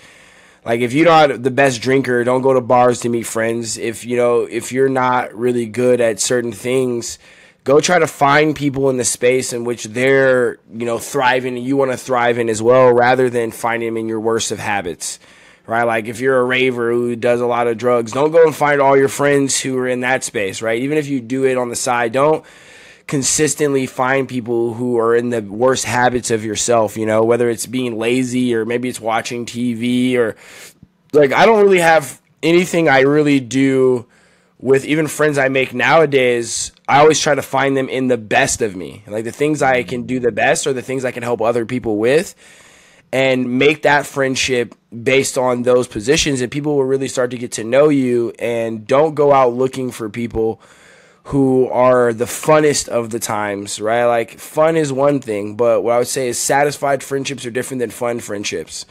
Like, if you're not the best drinker, don't go to bars to meet friends. If you're not really good at certain things, go try to find people in the space in which they're, you know, thriving and you want to thrive in as well, rather than finding them in your worst of habits, right? Like, if you're a raver who does a lot of drugs, don't go and find all your friends who are in that space, right? Even if you do it on the side, don't consistently find people who are in the worst habits of yourself, you know, whether it's being lazy or maybe it's watching TV or like, I don't really have anything I really do with even friends I make nowadays. I always try to find them in the best of me. Like the things I can do the best or the things I can help other people with, and make that friendship based on those positions, and people will really start to get to know you. And don't go out looking for people who are the funnest of the times, right? Like fun is one thing, but what I would say is satisfied friendships are different than fun friendships.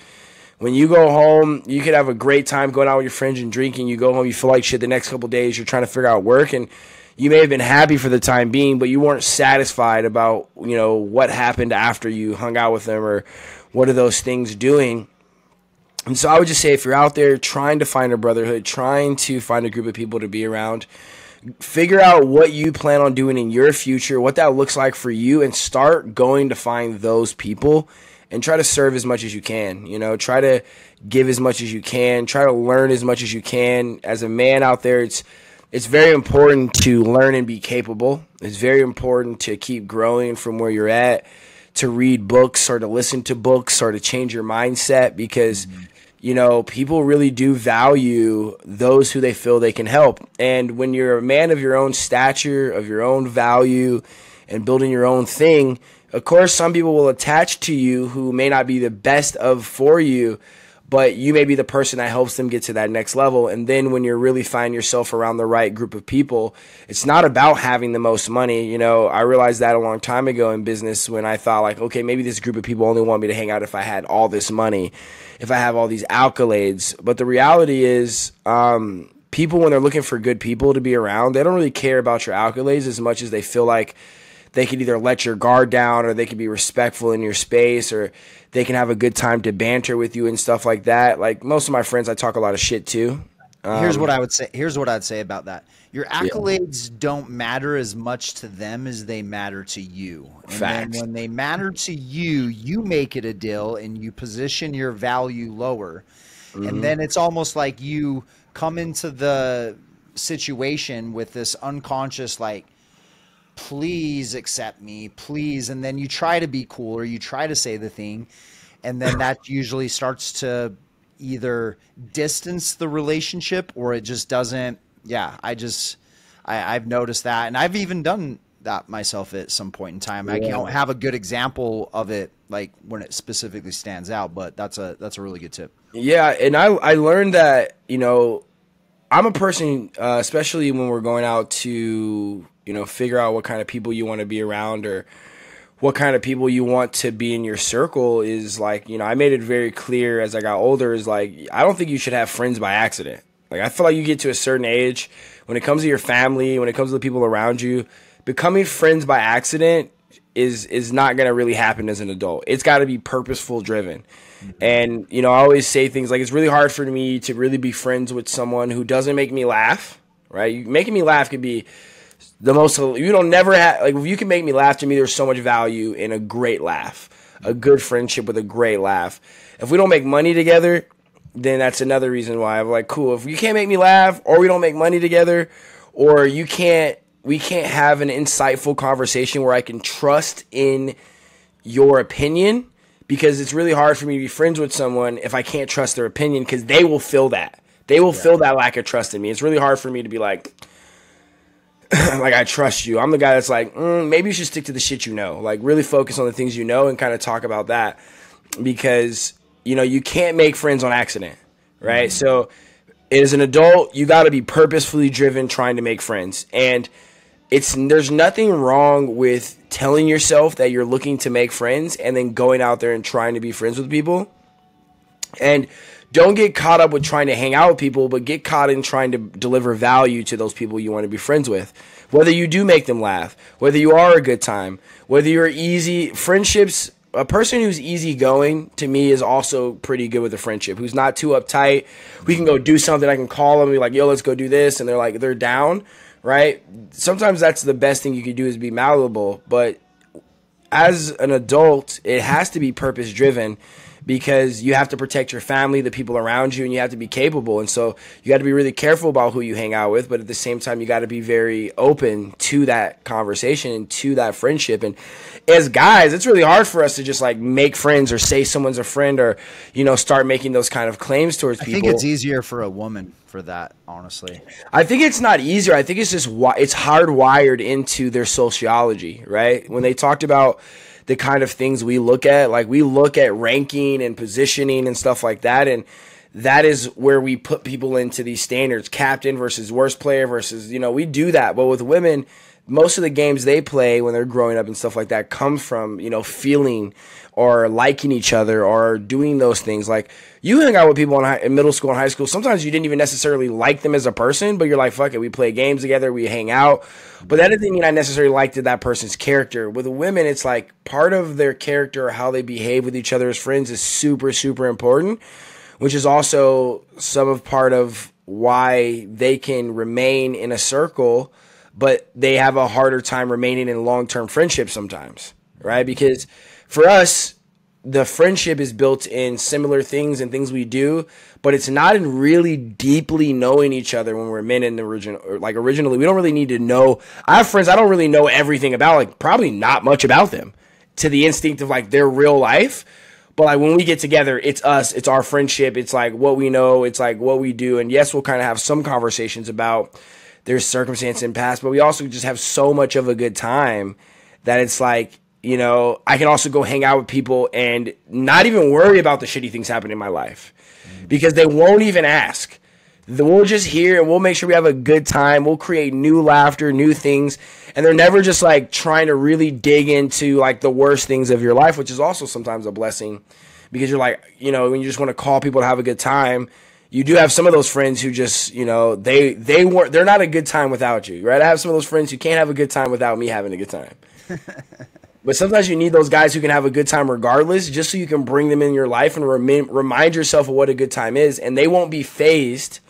When you go home, you could have a great time going out with your friends and drinking. You go home, you feel like shit the next couple of days. You're trying to figure out work, and you may have been happy for the time being, but you weren't satisfied about, you know, what happened after you hung out with them, or what are those things doing. And so I would just say, if you're out there trying to find a brotherhood, trying to find a group of people to be around, figure out what you plan on doing in your future, what that looks like for you, and start going to find those people and try to serve as much as you can. You know, try to give as much as you can, try to learn as much as you can. As a man out there, it's very important to learn and be capable. It's very important to keep growing from where you're at, to read books or to listen to books or to change your mindset, because you know, people really do value those who they feel they can help. And when you're a man of your own stature, of your own value, and building your own thing, of course, some people will attach to you who may not be the best of for you, but you may be the person that helps them get to that next level. And then when you really find yourself around the right group of people, it's not about having the most money. You know, I realized that a long time ago in business, when I thought like, okay, maybe this group of people only want me to hang out if I had all this money, if I have all these accolades. But the reality is, people, when they're looking for good people to be around, they don't really care about your accolades as much as they feel like they could either let your guard down, or they could be respectful in your space, or they can have a good time to banter with you and stuff like that. Like most of my friends, I talk a lot of shit to. Here's what I would say. Here's what I'd say about that. Your accolades don't matter as much to them as they matter to you. And Facts. then when they matter to you, you make it a deal and you position your value lower. And then it's almost like you come into the situation with this unconscious, like, please accept me, please. And then you try to be cool, or you try to say the thing. And then that usually starts to either distance the relationship, or it just doesn't. Yeah, I've noticed that. And I've even done that myself at some point in time. I don't have a good example of it, like when it specifically stands out, but that's a really good tip. Yeah. And I learned that, you know, I'm a person, especially when we're going out to, you know, figure out what kind of people you want to be around, or what kind of people you want to be in your circle, is like, you know, I made it very clear as I got older, is like, I don't think you should have friends by accident. Like, I feel like you get to a certain age, when it comes to your family, when it comes to the people around you, becoming friends by accident is not going to really happen as an adult. It's got to be purposeful driven. And, you know, I always say things like, it's really hard for me to really be friends with someone who doesn't make me laugh, right? Making me laugh could be the most, you don't never have, like, if you can make me laugh, to me, there's so much value in a great laugh, a good friendship with a great laugh. If we don't make money together, then that's another reason why I'm like, cool, if you can't make me laugh, or we don't make money together, or we can't have an insightful conversation where I can trust in your opinion, because it's really hard for me to be friends with someone if I can't trust their opinion, because they will feel that. They will feel that lack of trust in me. It's really hard for me to be like, like, I trust you. I'm the guy that's like, maybe you should stick to the shit you know. Like, really focus on the things you know and kind of talk about that, because, you know, you can't make friends on accident, right? So as an adult, you got to be purposefully driven trying to make friends. And there's nothing wrong with telling yourself that you're looking to make friends and then going out there and trying to be friends with people. And don't get caught up with trying to hang out with people, but get caught in trying to deliver value to those people you want to be friends with. Whether you do make them laugh, whether you are a good time, whether you're easy. Friendships, a person who's easygoing, to me, is also pretty good with a friendship. Who's not too uptight. We can go do something. I can call them and be like, yo, let's go do this. And they're down, right? Sometimes that's the best thing you can do, is be malleable. But as an adult, it has to be purpose driven. because you have to protect your family, the people around you, and you have to be capable. And so you got to be really careful about who you hang out with, but at the same time, you got to be very open to that conversation and to that friendship. And as guys, it's really hard for us to just like make friends or say someone's a friend or, you know, start making those kind of claims towards people. I think it's easier for a woman for that, honestly. I think it's not easier. I think it's just it's hardwired into their sociology, right? When they talked about the kind of things we look at, like we look at ranking and positioning and stuff like that, and that is where we put people into these standards, captain versus worst player versus, you know, we do that. But with women, most of the games they play when they're growing up and stuff like that come from, you know, feeling or liking each other or doing those things. Like you hang out with people in middle school and high school. Sometimes you didn't even necessarily like them as a person, but you're like, fuck it, we play games together, we hang out. But that doesn't mean I necessarily liked that person's character. With women, it's like part of their character or how they behave with each other as friends is super, super important, which is also part of why they can remain in a circle, but they have a harder time remaining in long-term friendships sometimes, right? Because for us, the friendship is built in similar things and things we do, but it's not in really deeply knowing each other when we're men in the originally, we don't really need to know. I have friends I don't really know everything about, like probably not much about them to the instinct of like their real life. But like when we get together, it's us, it's our friendship, it's like what we know, it's like what we do. And yes, we'll kind of have some conversations about their circumstance and past, but we also just have so much of a good time that it's like, you know, I can also go hang out with people and not even worry about the shitty things happening in my life because they won't even ask. We'll just hear and we'll make sure we have a good time. We'll create new laughter, new things. And they're never just like trying to really dig into like the worst things of your life, which is also sometimes a blessing because you're like, you know, when you just want to call people to have a good time, you do have some of those friends who just, you know, they're not a good time without you, right? I have some of those friends who can't have a good time without me having a good time. But sometimes you need those guys who can have a good time regardless, just so you can bring them in your life and remind yourself of what a good time is. And they won't be fazed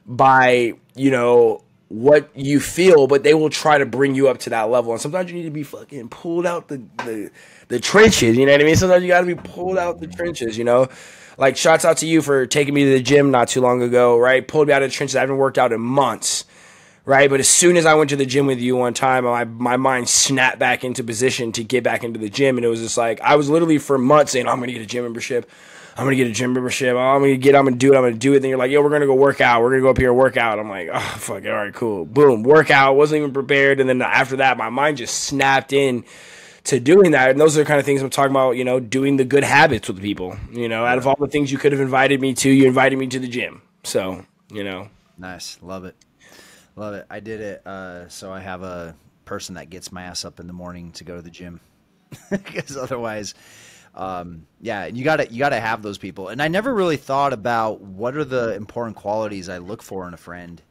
by, you know, what you feel, but they will try to bring you up to that level. And sometimes you need to be fucking pulled out the trenches, you know what I mean? Sometimes you got to be pulled out the trenches, you know? Like, shouts out to you for taking me to the gym not too long ago, right? Pulled me out of the trenches. I haven't worked out in months. Right, but as soon as I went to the gym with you one time, my mind snapped back into position to get back into the gym, and it was just like I was literally for months saying, "I'm gonna get a gym membership. I'm gonna get a gym membership. I'm gonna do it. I'm gonna do it." Then you're like, "Yo, we're gonna go work out. We're gonna go up here and work out." I'm like, "Oh, fuck it. All right, cool. Boom, workout. Wasn't even prepared." And then after that, my mind just snapped in to doing that. And those are the kind of things I'm talking about. You know, doing the good habits with people. You know, out of all the things you could have invited me to, you invited me to the gym. So, you know, nice, love it. Love it. I did it. So I have a person that gets my ass up in the morning to go to the gym because otherwise, yeah, you gotta have those people. And I never really thought about what are the important qualities I look for in a friend,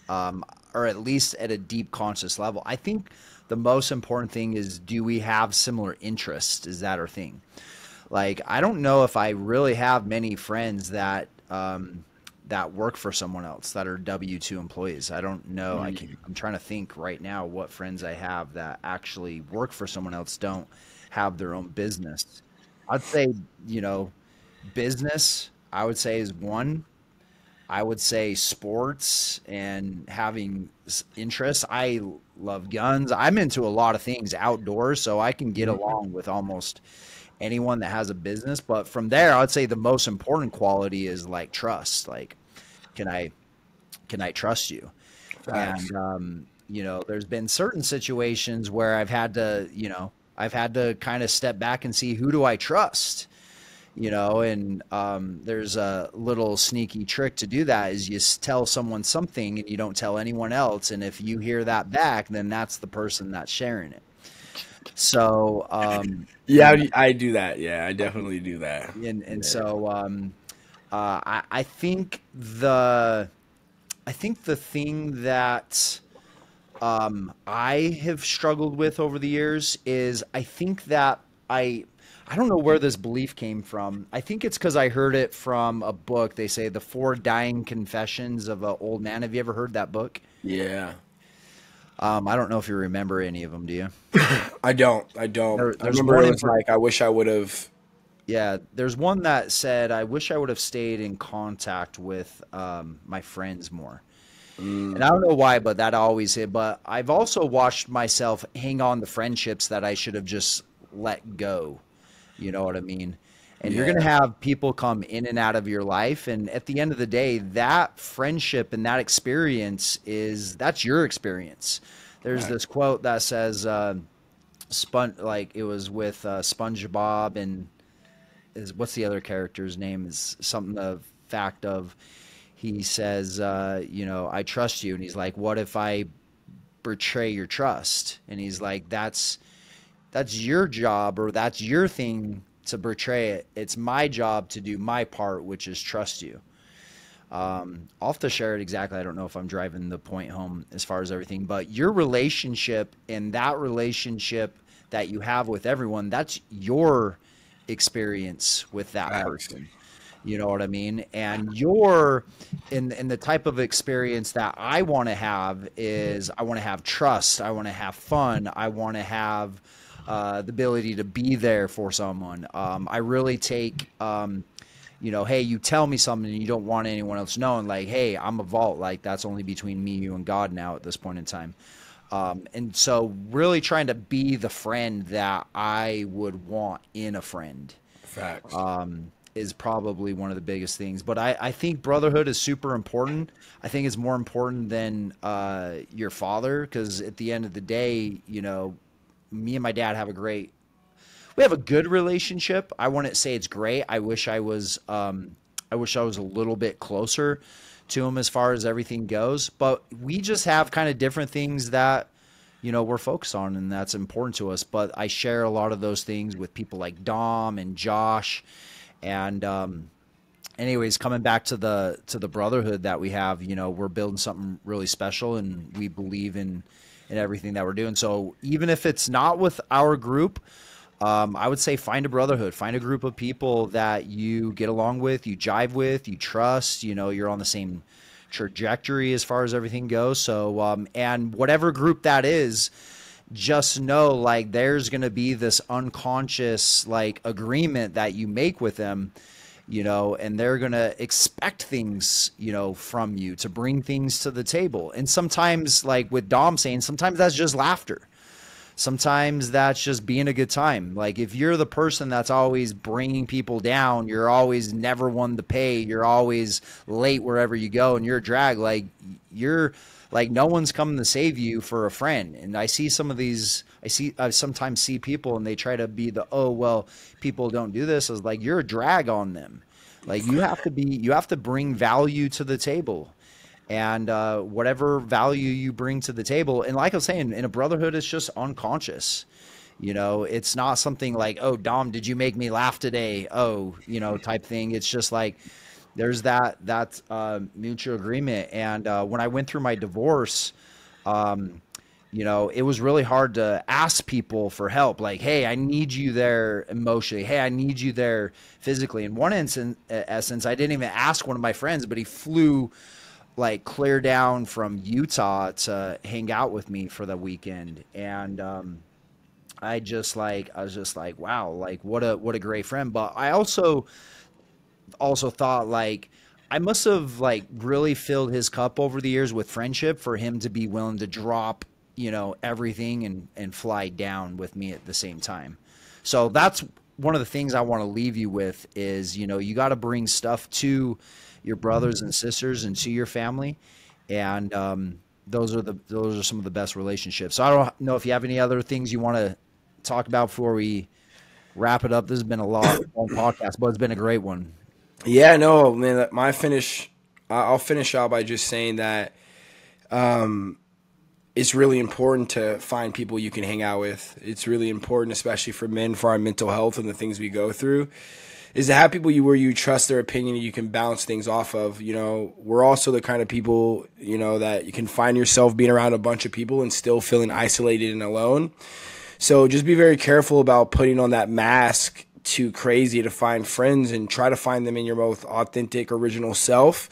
or at least at a deep conscious level. I think the most important thing is, do we have similar interests? Is that our thing? Like, I don't know if I really have many friends that, that work for someone else, that are W-2 employees. I don't know. I'm trying to think right now what friends I have that actually work for someone else, don't have their own business. I'd say, you know, business, I would say, is one. I would say sports and having interests. I love guns. I'm into a lot of things outdoors, so I can get along with almost anyone that has a business. But from there, I would say the most important quality is like trust. Like, can I trust you? Facts. And you know, there's been certain situations where I've had to kind of step back and see, who do I trust? You know, and there's a little sneaky trick to do that, is you tell someone something and you don't tell anyone else, and if you hear that back, then that's the person that's sharing it. So yeah, I do that. Yeah, I definitely do that. And yeah. So I think the thing that I have struggled with over the years is, I think that I don't know where this belief came from. I think it's because I heard it from a book. They say The 4 Dying Confessions of an Old Man. Have you ever heard that book? Yeah. I don't know if you remember any of them, do you? I don't. I remember it was like, I wish I would have Yeah, there's one that said, I wish I would have stayed in contact with my friends more. And I don't know why, but that always hit. But I've also watched myself hang on to friendships that I should have just let go. You know what I mean? And you're going to Yeah, have people come in and out of your life. And at the end of the day, that friendship and that experience that's your experience. There's right. this quote that says, like it was with SpongeBob and what's the other character's name is something the fact of he says, I trust you. And he's like, what if I betray your trust? And he's like, that's your job, or that's your thing to betray it. It's my job to do my part, which is trust you. I'll have to share it exactly. I don't know if I'm driving the point home as far as everything, but your relationship and that relationship that you have with everyone, that's your experience with that Facts. person. You know what I mean? And your in the type of experience that I want to have is I want to have trust. I want to have fun. I want to have the ability to be there for someone. I really take, hey, you tell me something and you don't want anyone else knowing, like, hey, I'm a vault. Like, that's only between me, you, and God now at this point in time. And so really trying to be the friend that I would want in a friend Facts. is probably one of the biggest things. But I think brotherhood is super important. I think it's more important than your father, because at the end of the day, me and my dad we have a good relationship. I wouldn't say it's great. I wish I was a little bit closer to him as far as everything goes. But we just have kind of different things that we're focused on, and that's important to us. But I share a lot of those things with people like Dom and Josh. And anyways, coming back to the brotherhood that we have, we're building something really special, and we believe in everything that we're doing. So even if it's not with our group, I would say find a brotherhood, find a group of people that you get along with, you jive with, you trust, you're on the same trajectory as far as everything goes. So, and whatever group that is, just know like there's going to be this unconscious like agreement that you make with them, and they're going to expect things, from you to bring things to the table. And sometimes, like with Dom saying, sometimes that's just laughter. Sometimes that's just being a good time. Like if you're the person that's always bringing people down, you're always never one to pay, you're always late wherever you go, and you're a drag, like you're like no one's coming to save you for a friend. And I see some of these, I sometimes see people and they try to be the, oh, well, people don't do this. I was like, you're a drag on them. Like you have to bring value to the table. And whatever value you bring to the table, and like I was saying, in a brotherhood, it's just unconscious. It's not something like, oh, Dom, did you make me laugh today? Oh, type thing. It's just like there's that mutual agreement. And when I went through my divorce, it was really hard to ask people for help. Like, hey, I need you there emotionally. Hey, I need you there physically. In one essence, I didn't even ask one of my friends, but he flew like clear down from Utah to hang out with me for the weekend. And I was just like, wow, like what a great friend. But I also thought like I must have like really filled his cup over the years with friendship for him to be willing to drop, everything and fly down with me at the same time. So that's one of the things I want to leave you with is, you got to bring stuff to your brothers and sisters and to your family. And those are some of the best relationships. So I don't know if you have any other things you want to talk about before we wrap it up. This has been a long podcast, but it's been a great one. Yeah, no, man. I'll finish out by just saying that it's really important to find people you can hang out with. It's really important, especially for men, for our mental health and the things we go through, is to have people where you trust their opinion and you can bounce things off of. We're also the kind of people, that you can find yourself being around a bunch of people and still feeling isolated and alone. So just be very careful about putting on that mask too crazy to find friends, and try to find them in your most authentic, original self.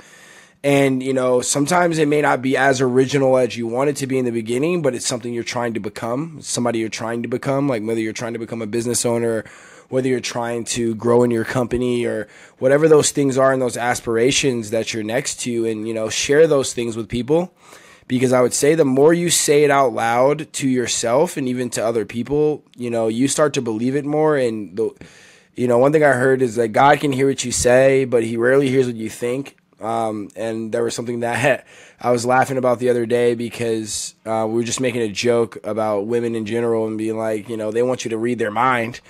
And, you know, sometimes it may not be as original as you want it to be in the beginning, but it's something you're trying to become, somebody you're trying to become, like whether you're trying to become a business owner, whether you're trying to grow in your company or whatever those things are and those aspirations that you're next to, and, you know, share those things with people. Because I would say the more you say it out loud to yourself and even to other people, you know, you start to believe it more. And, you know, one thing I heard is that God can hear what you say, but he rarely hears what you think. And there was something that I was laughing about the other day because we were just making a joke about women in general and being like, you know, they want you to read their mind.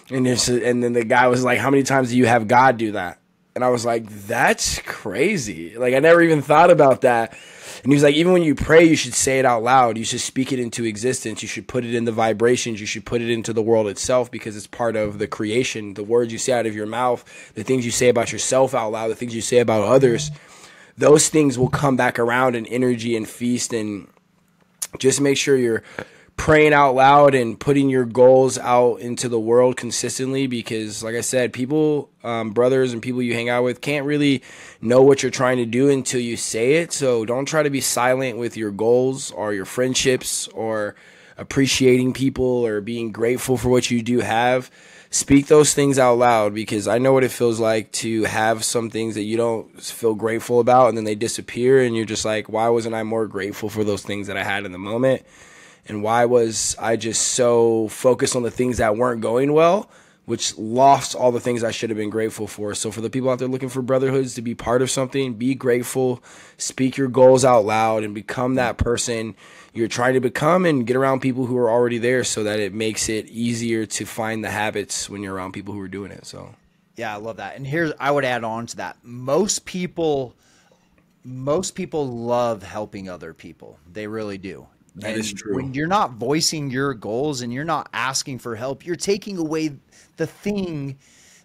And then the guy was like, how many times do you have God do that? And I was like, that's crazy. Like, I never even thought about that. And he was like, even when you pray, you should say it out loud. You should speak it into existence. You should put it in the vibrations. You should put it into the world itself because it's part of the creation. The words you say out of your mouth, the things you say about yourself out loud, the things you say about others, those things will come back around in energy and feast. And just make sure you're praying out loud and putting your goals out into the world consistently, because like I said, people, brothers and people you hang out with can't really know what you're trying to do until you say it. So don't try to be silent with your goals or your friendships or appreciating people or being grateful for what you do have. Speak those things out loud, because I know what it feels like to have some things that you don't feel grateful about and then they disappear and you're just like, why wasn't I more grateful for those things that I had in the moment? And why was I just so focused on the things that weren't going well, which lost all the things I should have been grateful for? So for the people out there looking for brotherhoods to be part of something, be grateful, speak your goals out loud, and become that person you're trying to become, and get around people who are already there so that it makes it easier to find the habits when you're around people who are doing it. So yeah, I love that. And here's, I would add on to that. Most people love helping other people. They really do. That is true. When you're not voicing your goals and you're not asking for help, you're taking away the thing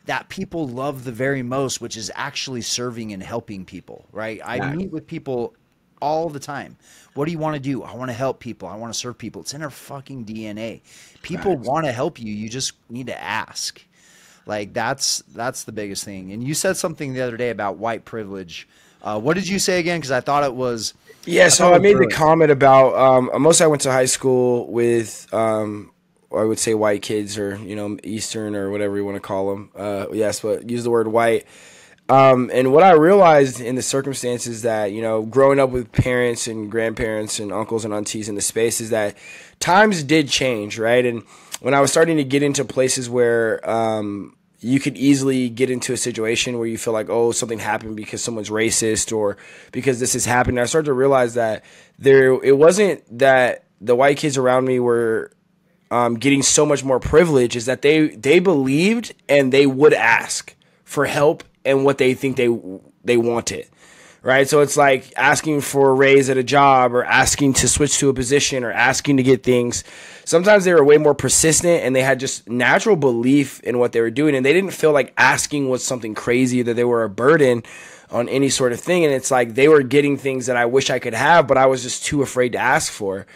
that people love the very most, which is actually serving and helping people, right? I meet with people all the time. What do you want to do? I want to help people. I want to serve people. It's in our fucking DNA. People want to help you. You just need to ask. Like, that's the biggest thing. And you said something the other day about white privilege. What did you say again? Because I thought it was... Yeah, so I made the comment about most I went to high school with I would say white kids, or, you know, Eastern or whatever you want to call them. Yes, but use the word white. And what I realized in the circumstances that, you know, growing up with parents and grandparents and uncles and aunties in the space, is that times did change, right? And when I was starting to get into places where you could easily get into a situation where you feel like, oh, something happened because someone's racist or because this has happened, I started to realize that it wasn't that the white kids around me were getting so much more privilege, is that they believed and they would ask for help and what they think they wanted. Right. So it's like asking for a raise at a job, or asking to switch to a position, or asking to get things. Sometimes they were way more persistent and they had just natural belief in what they were doing. And they didn't feel like asking was something crazy, that they were a burden on any sort of thing. And it's like they were getting things that I wish I could have, but I was just too afraid to ask for.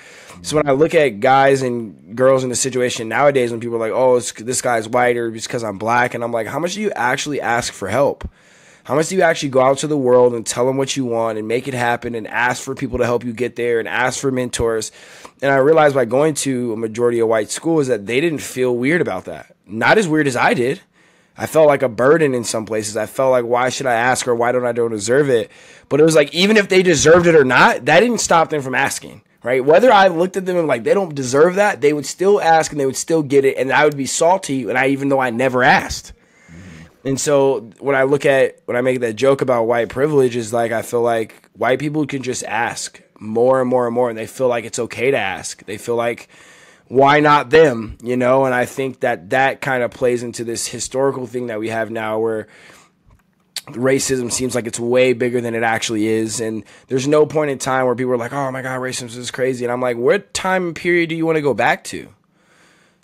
So when I look at guys and girls in the situation nowadays, when people are like, oh, this guy's white or it's because I'm black, and I'm like, how much do you actually ask for help? How much do you actually go out to the world and tell them what you want and make it happen and ask for people to help you get there and ask for mentors? And I realized by going to a majority of white schools that they didn't feel weird about that. Not as weird as I did. I felt like a burden in some places. I felt like, why should I ask, or why don't I deserve it? But it was like, even if they deserved it or not, that didn't stop them from asking, right? Whether I looked at them and like, they don't deserve that, they would still ask and they would still get it. And I would be salty, even though I never asked. And so when I make that joke about white privilege, is like, I feel like white people can just ask more and more and more, and they feel like it's okay to ask. They feel like, why not them, you know? And I think that kind of plays into this historical thing that we have now, where racism seems like it's way bigger than it actually is. And there's no point in time where people are like, oh my God, racism is crazy. And I'm like, what time period do you want to go back to?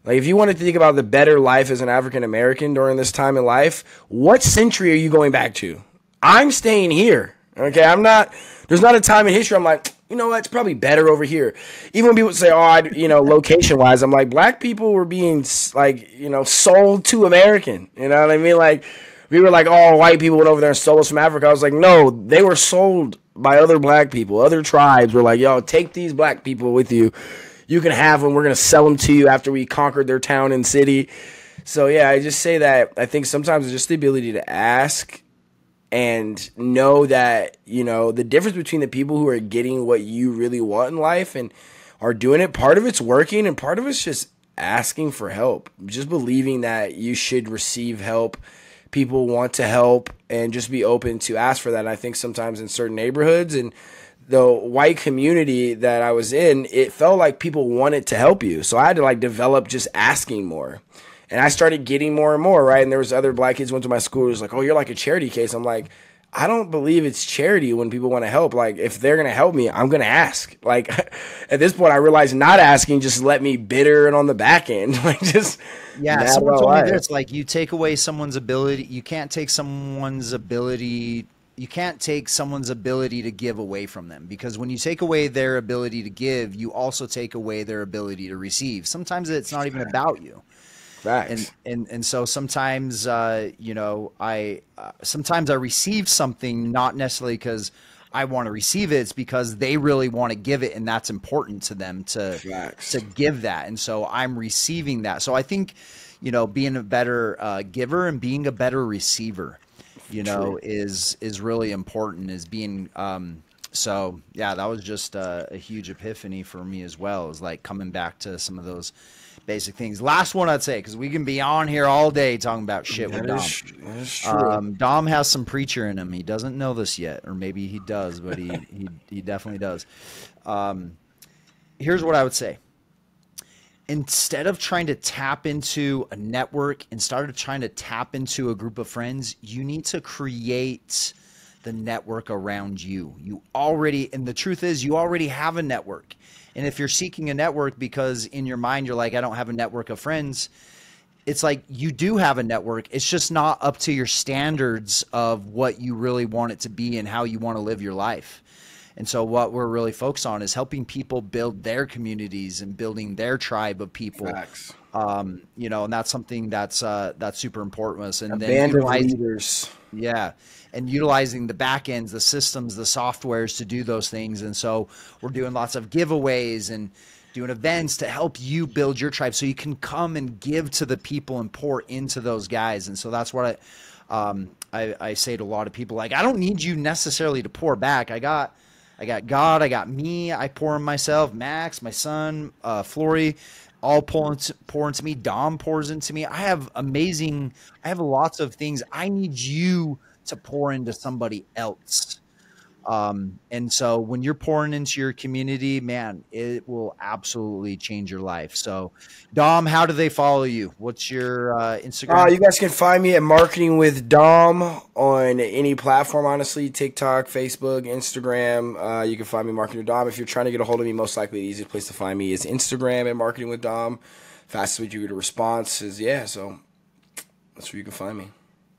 Like, if you want to think about the better life as an African American during this time in life, what century are you going back to? I'm staying here. Okay, there's not a time in history I'm like, you know what, it's probably better over here. Even when people say, location wise, I'm like, black people were being, like, sold to American. You know what I mean? Like, we were like, oh, white people went over there and stole us from Africa. I was like, no, they were sold by other black people. Other tribes were like, yo, take these black people with you. You can have them. We're going to sell them to you after we conquered their town and city. So, yeah, I just say that I think sometimes it's just the ability to ask and know that, you know, the difference between the people who are getting what you really want in life and are doing it, part of it's working and part of it's just asking for help. Just believing that you should receive help. People want to help and just be open to ask for that. And I think sometimes in certain neighborhoods and the white community that I was in, it felt like people wanted to help you. So I had to like develop just asking more. And I started getting more and more, right? And there was other black kids who went to my school who was like, oh, you're like a charity case. I'm like, I don't believe it's charity when people want to help. Like, if they're going to help me, I'm going to ask. Like, at this point, I realized not asking just let me bitter and on the back end. Like, just yeah, someone told me this. Like, you take away someone's ability. You can't take someone's ability. You can't take someone's ability to give away from them, because when you take away their ability to give, you also take away their ability to receive. Sometimes it's not even about you. Facts. And so sometimes, you know, sometimes I receive something not necessarily because I want to receive it. It's because they really want to give it, and that's important to them to give that. And so I'm receiving that. So I think, you know, being a better giver and being a better receiver, you know, is really important, is being so yeah, that was just a huge epiphany for me as well. It was like coming back to some of those basic things. Last one I'd say, because we can be on here all day talking about shit with Dom. That is true. Dom has some preacher in him. He doesn't know this yet, or maybe he does, but he definitely does. Here's what I would say. Instead of trying to tap into a network and started trying to tap into a group of friends, you need to create the network around you. You already, and the truth is, you already have a network. And if you're seeking a network because in your mind you're like, I don't have a network of friends, it's like you do have a network. It's just not up to your standards of what you really want it to be and how you want to live your life. And so what we're really focused on is helping people build their communities and building their tribe of people. Facts. You know, and that's something that's super important to us. And a then band of leaders. Yeah. And utilizing the back ends, the systems, the softwares to do those things. And so we're doing lots of giveaways and doing events to help you build your tribe so you can come and give to the people and pour into those guys. And so that's what I say to a lot of people, like, I don't need you necessarily to pour back. I got God, I got me, I pour in myself, Max, my son, Flory, all pour into me. Dom pours into me. I have lots of things. I need you to pour into somebody else. And so when you're pouring into your community, man, it will absolutely change your life. So Dom, how do they follow you? What's your Instagram? You guys can find me at Marketing with Dom on any platform, honestly, TikTok, Facebook, Instagram. You can find me Marketing with Dom. If you're trying to get a hold of me, most likely the easiest place to find me is Instagram at Marketing with Dom. Fastest way you get a response is, so that's where you can find me.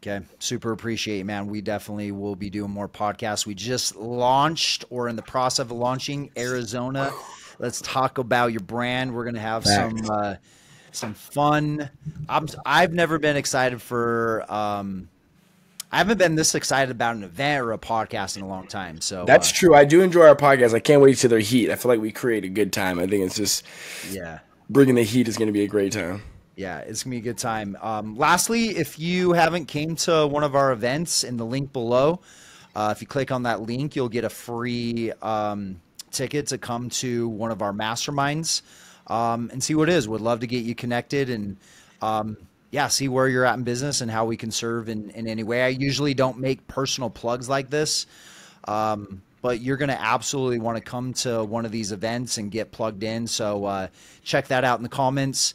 Okay. Super appreciate it, man. We definitely will be doing more podcasts. We just launched or in the process of launching Arizona. Let's talk about your brand. We're going to have some fun. I've never been excited for, I haven't been this excited about an event or a podcast in a long time. So that's true. I do enjoy our podcast. I can't wait till they're heat. I feel like we create a good time. I think it's just, bringing the heat is going to be a great time. Yeah, it's going to be a good time. Lastly, if you haven't came to one of our events, in the link below, if you click on that link, you'll get a free ticket to come to one of our masterminds and see what it is. Would love to get you connected and, see where you're at in business and how we can serve in any way. I usually don't make personal plugs like this, but you're going to absolutely want to come to one of these events and get plugged in. So check that out in the comments.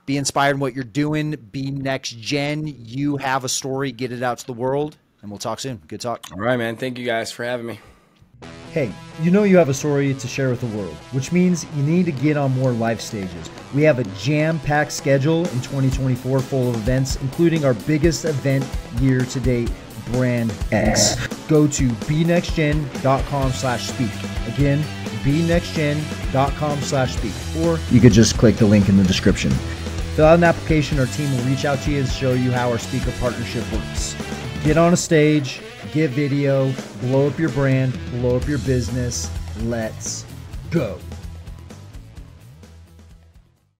Be inspired in what you're doing. Be next gen. You have a story. Get it out to the world. And we'll talk soon. Good talk. All right, man. Thank you guys for having me. Hey, you know you have a story to share with the world, which means you need to get on more life stages. We have a jam-packed schedule in 2024 full of events, including our biggest event year to date, Brand X. Go to benextgen.com/speak. Again, benextgen.com/speak. Or you could just click the link in the description. Fill out an application. Our team will reach out to you and show you how our speaker partnership works. Get on a stage, get video, blow up your brand, blow up your business. Let's go.